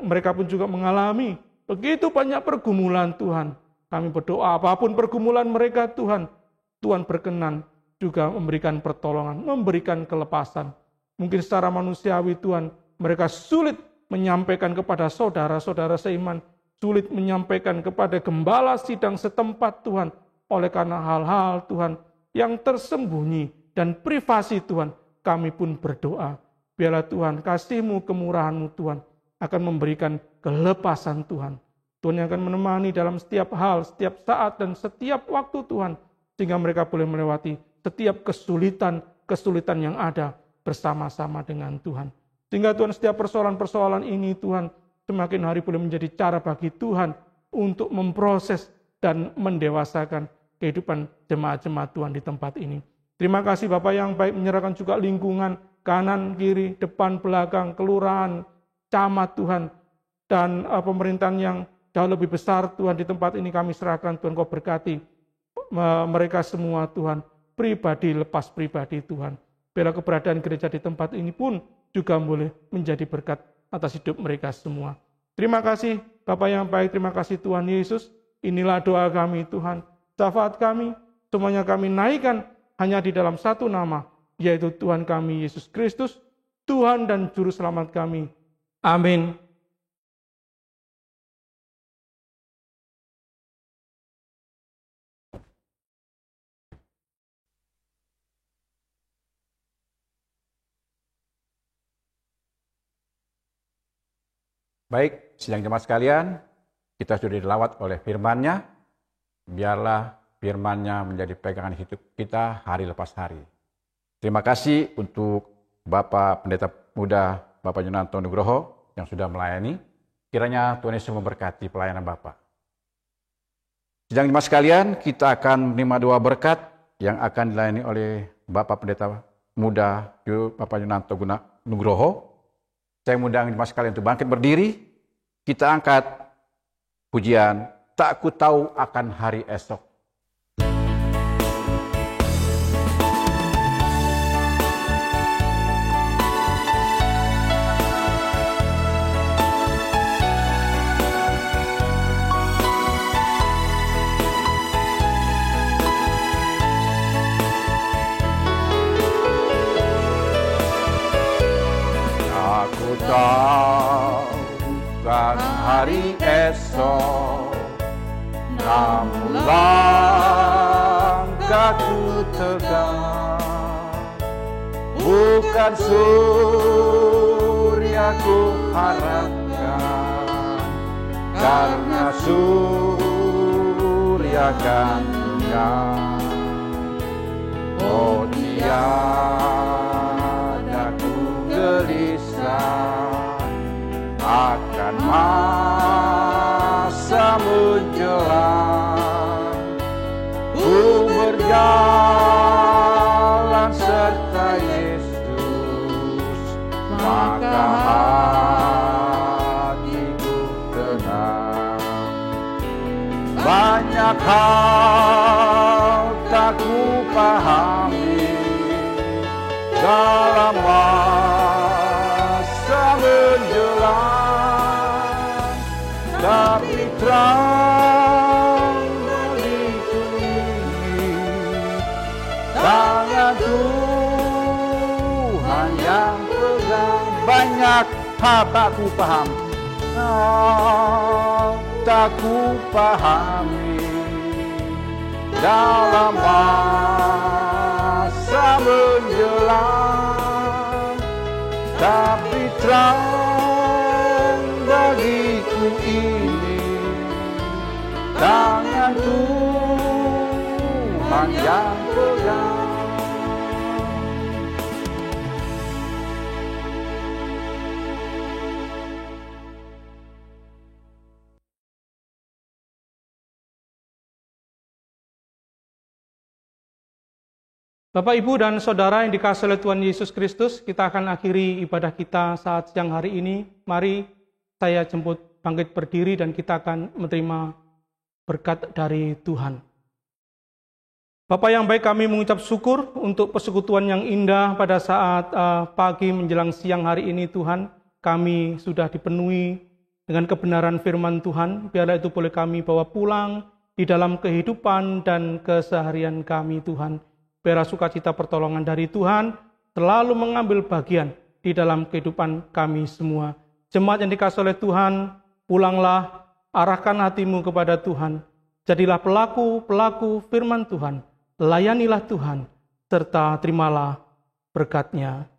[SPEAKER 3] mereka pun juga mengalami begitu banyak pergumulan Tuhan. Kami berdoa apapun pergumulan mereka Tuhan, Tuhan berkenan juga memberikan pertolongan, memberikan kelepasan. Mungkin secara manusiawi Tuhan, mereka sulit menyampaikan kepada saudara-saudara seiman, sulit menyampaikan kepada gembala sidang setempat Tuhan, oleh karena hal-hal Tuhan yang tersembunyi dan privasi Tuhan, kami pun berdoa. Biarlah Tuhan kasih-Mu, kemurahan-Mu Tuhan akan memberikan kelepasan Tuhan. Tuhan yang akan menemani dalam setiap hal, setiap saat, dan setiap waktu Tuhan, sehingga mereka boleh melewati setiap kesulitan yang ada bersama-sama dengan Tuhan. Sehingga Tuhan setiap persoalan-persoalan ini Tuhan semakin hari boleh menjadi cara bagi Tuhan untuk memproses dan mendewasakan kehidupan jemaat-jemaat Tuhan di tempat ini. Terima kasih Bapak yang baik, menyerahkan juga lingkungan kanan, kiri, depan, belakang, kelurahan, camat Tuhan, dan pemerintahan yang jauh lebih besar Tuhan di tempat ini kami serahkan. Tuhan Kau berkati mereka semua Tuhan, pribadi lepas pribadi Tuhan. Biarlah keberadaan gereja di tempat ini pun juga boleh menjadi berkat atas hidup mereka semua. Terima kasih Bapa yang baik, terima kasih Tuhan Yesus. Inilah doa kami Tuhan, syafaat kami, semuanya kami naikkan hanya di dalam satu nama, yaitu Tuhan kami Yesus Kristus, Tuhan dan Juru Selamat kami. Amin.
[SPEAKER 1] Baik, sidang jemaat sekalian, kita sudah dilawat oleh firman-Nya. Biarlah firman-Nya menjadi pegangan hidup kita hari lepas hari. Terima kasih untuk Bapak Pendeta Muda Bapak Yunanto Nugroho yang sudah melayani. Kiranya Tuhan Yesus memberkati pelayanan Bapak. Sidang jemaat sekalian, kita akan menerima doa berkat yang akan dilayani oleh Bapak Pendeta Muda Bapak Yunanto Nugroho. Saya undang jemaat sekalian untuk bangkit berdiri. Kita angkat pujian Tak Ku Tahu Akan Hari Esok. Aku tahu kan hari esok namun langkahku tegak, bukan surya ku harapkan, karena surya kan hilang. Oh tiada ku gelisah akan masa menjelang, ku berjalan serta Yesus, maka hatiku tenang. Banyak hal tak ku pahami dalam masa menjelang, tapi terang bagiku ini tangan Tuhan yang pegang. Banyak hal tak ku paham, tak ku pahami dalam masa menjelang, tapi terang bagiku ini tangan Tuhan yang pegang.
[SPEAKER 3] Bapak, Ibu, dan Saudara yang dikasihi oleh Tuhan Yesus Kristus, kita akan akhiri ibadah kita saat siang hari ini. Mari saya jemput bangkit berdiri dan kita akan menerima berkat dari Tuhan. Bapak yang baik, kami mengucap syukur untuk persekutuan yang indah pada saat pagi menjelang siang hari ini Tuhan. Kami sudah dipenuhi dengan kebenaran firman Tuhan. Biarlah itu boleh kami bawa pulang di dalam kehidupan dan keseharian kami Tuhan. Biarlah sukacita pertolongan dari Tuhan selalu mengambil bagian di dalam kehidupan kami semua. Jemaat yang dikasihi oleh Tuhan, pulanglah, arahkan hatimu kepada Tuhan. Jadilah pelaku-pelaku firman Tuhan. Layanilah Tuhan, serta terimalah berkat-Nya.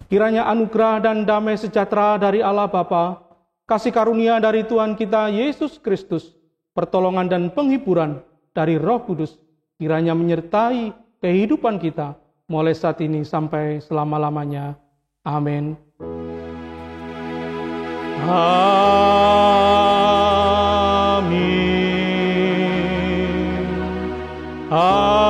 [SPEAKER 3] Kiranya anugerah dan damai sejahtera dari Allah Bapa, kasih karunia dari Tuhan kita Yesus Kristus, pertolongan dan penghiburan dari Roh Kudus, kiranya menyertai kehidupan kita mulai saat ini sampai selama-lamanya. Amin. Amin. Amin.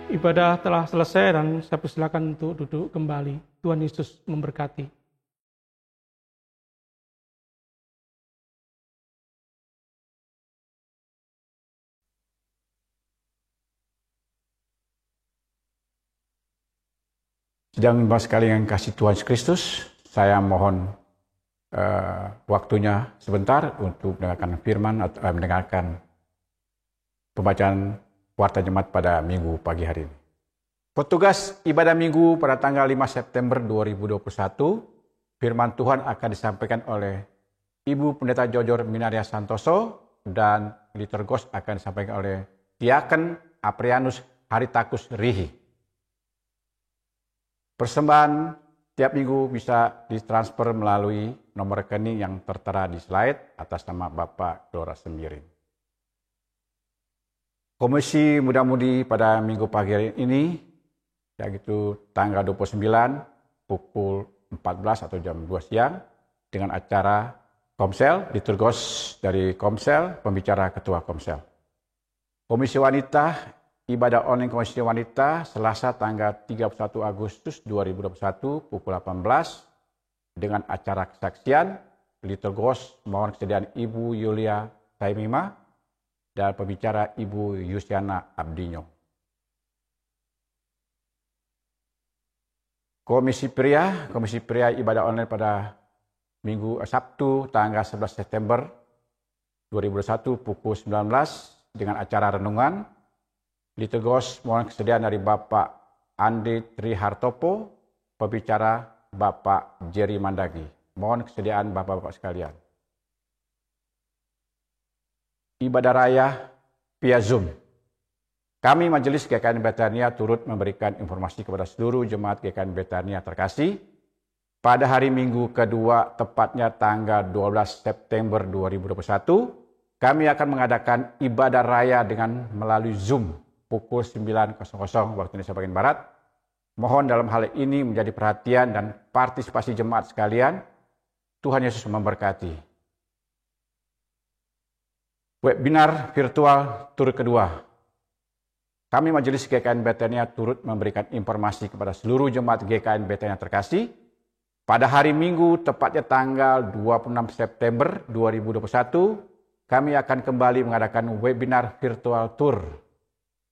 [SPEAKER 3] Ibadah telah selesai dan saya persilakan untuk duduk kembali. Tuhan Yesus memberkati.
[SPEAKER 1] Sedang bahas sekali yang kasih Tuhan Yesus Kristus, saya mohon waktunya sebentar untuk mendengarkan firman atau mendengarkan pembacaan Warta Jemaat pada Minggu pagi hari ini. Petugas ibadah Minggu pada tanggal 5 September 2021, firman Tuhan akan disampaikan oleh Ibu Pendeta Jojor Minaria Santoso dan liturgos akan disampaikan oleh Diaken Aprianus Haritakus Rihi. Persembahan tiap minggu bisa ditransfer melalui nomor rekening yang tertera di slide atas nama Bapak Dora Semiring. Komisi muda-mudi pada minggu pagi hari ini, yaitu tanggal 29 pukul 14 atau jam 2 siang, dengan acara Komsel, liturgos dari Komsel, pembicara Ketua Komsel. Komisi Wanita, ibadah online Komisi Wanita, Selasa tanggal 31 Agustus 2021 pukul 18, dengan acara kesaksian, liturgos mohon kesediaan Ibu Yulia Taimima, dan pembicara Ibu Yusiana Abdinyo. Komisi Pria ibadah online pada Sabtu tanggal 11 September 2021 pukul 19 dengan acara renungan. Liturgos mohon kesediaan dari Bapak Andi Trihartopo, pembicara Bapak Jerry Mandagi. Mohon kesediaan Bapak-Bapak sekalian. Ibadah raya via Zoom. Kami Majelis GKN Betania turut memberikan informasi kepada seluruh jemaat GKN Betania terkasih. Pada hari Minggu kedua, tepatnya tanggal 12 September 2021, kami akan mengadakan ibadah raya dengan melalui Zoom pukul 9.00 waktu Indonesia bagian Barat. Mohon dalam hal ini menjadi perhatian dan partisipasi jemaat sekalian. Tuhan Yesus memberkati. Webinar virtual tur kedua. Kami Majelis GKN Betania turut memberikan informasi kepada seluruh jemaat GKN Betania terkasih. Pada hari Minggu, tepatnya tanggal 26 September 2021, kami akan kembali mengadakan webinar virtual tour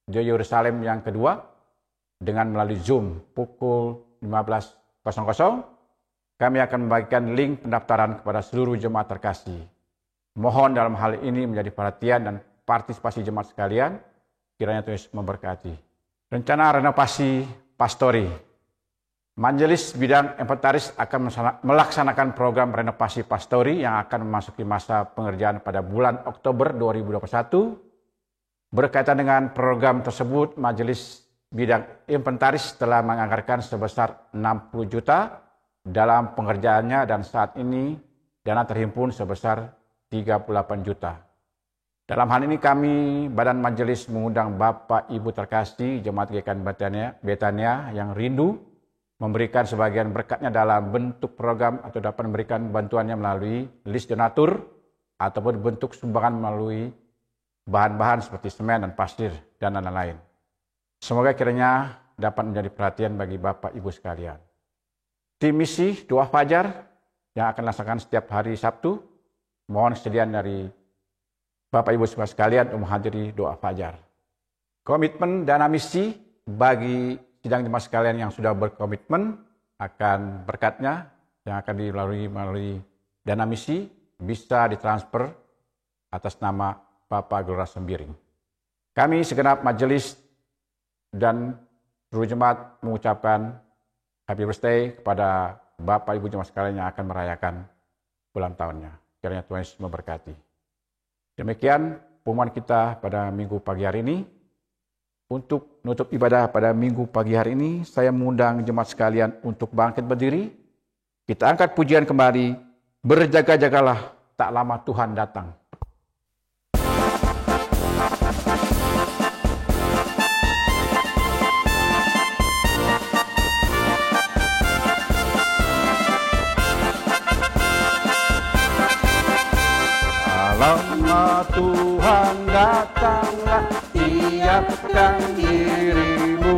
[SPEAKER 1] di Yerusalem yang kedua dengan melalui Zoom pukul 15.00. Kami akan membagikan link pendaftaran kepada seluruh jemaat terkasih. Mohon dalam hal ini menjadi perhatian dan partisipasi jemaat sekalian. Kiranya Tuhan memberkati. Rencana renovasi pastori. Majelis Bidang Inventaris akan melaksanakan program renovasi pastori yang akan memasuki masa pengerjaan pada bulan Oktober 2021. Berkaitan dengan program tersebut, Majelis Bidang Inventaris telah menganggarkan sebesar 60 juta dalam pengerjaannya dan saat ini dana terhimpun sebesar 38 juta. Dalam hal ini kami, Badan Majelis mengundang Bapak Ibu terkasih Jemaat GKN Betania yang rindu memberikan sebagian berkatnya dalam bentuk program atau dapat memberikan bantuannya melalui list donatur ataupun bentuk sumbangan melalui bahan-bahan seperti semen dan pasir dan lain-lain. Semoga kiranya dapat menjadi perhatian bagi Bapak Ibu sekalian. Tim misi doa fajar yang akan dilaksanakan setiap hari Sabtu, mohon kesediaan dari Bapak Ibu semua sekalian untuk menghadiri doa fajar. Komitmen dana misi bagi sidang jemaat sekalian yang sudah berkomitmen akan berkatnya yang akan dilalui melalui dana misi bisa ditransfer atas nama Bapak Gelora Sembiring. Kami segenap majelis dan seluruh jemaat mengucapkan happy birthday kepada Bapak Ibu jemaat sekalian yang akan merayakan ulang tahunnya. Kiranya Tuhan Yesus memberkati. Demikian pengumuman kita pada minggu pagi hari ini. Untuk menutup ibadah pada minggu pagi hari ini, saya mengundang jemaat sekalian untuk bangkit berdiri. Kita angkat pujian kembali, berjaga-jagalah, tak lama Tuhan datang. Lama Tuhan datanglah, siapkan dirimu.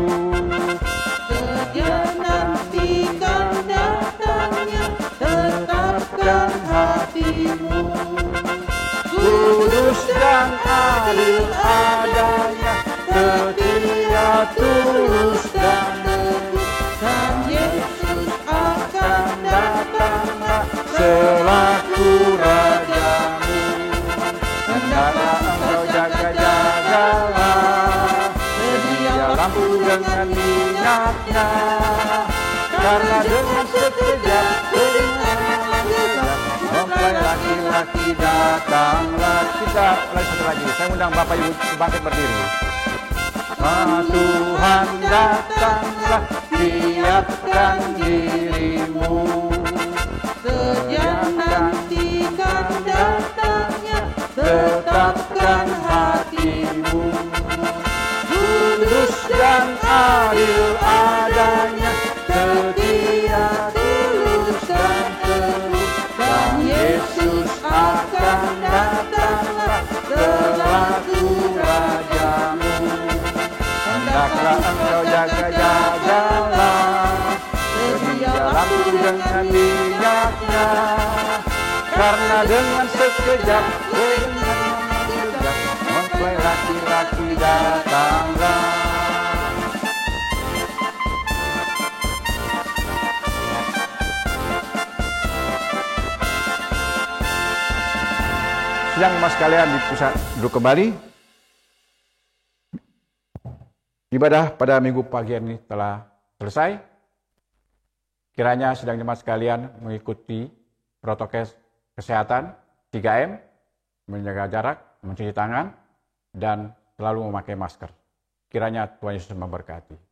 [SPEAKER 2] Sedia nantikan datangnya, tetapkan hatimu.
[SPEAKER 1] Kudus dan adil adanya, setia tulus dan
[SPEAKER 2] Tulus dan Yesus akan datanglah
[SPEAKER 1] selaku Rajamu. Hendaklah engkau jaga-jagalah, sedia lampu dengan minyaknya, karena dengan sekejap mempelai laki-laki datanglah. Kita mulai satu lagi. Saya undang Bapak Ibu bangkit berdiri. Tuhan datanglah, siapkan dirimu.
[SPEAKER 2] Sedia nantikan datangnya,
[SPEAKER 1] Tetapkan hatimu. Kudus dan adil adanya, setia tulus dan tulus, dan Yesus akan datanglah selaku Rajamu. Hendaklah engkau jaga-jagalah, sedia lampu dengan minyaknya, karena dengan sekejap mempelai laki-laki datanglah. Sidang jemaat sekalian bisa duduk kembali. Ibadah pada minggu pagi ini telah selesai. Kiranya sidang jemaat sekalian mengikuti protokol kesehatan 3M, menjaga jarak, mencuci tangan, dan selalu memakai masker. Kiranya Tuhan Yesus memberkati.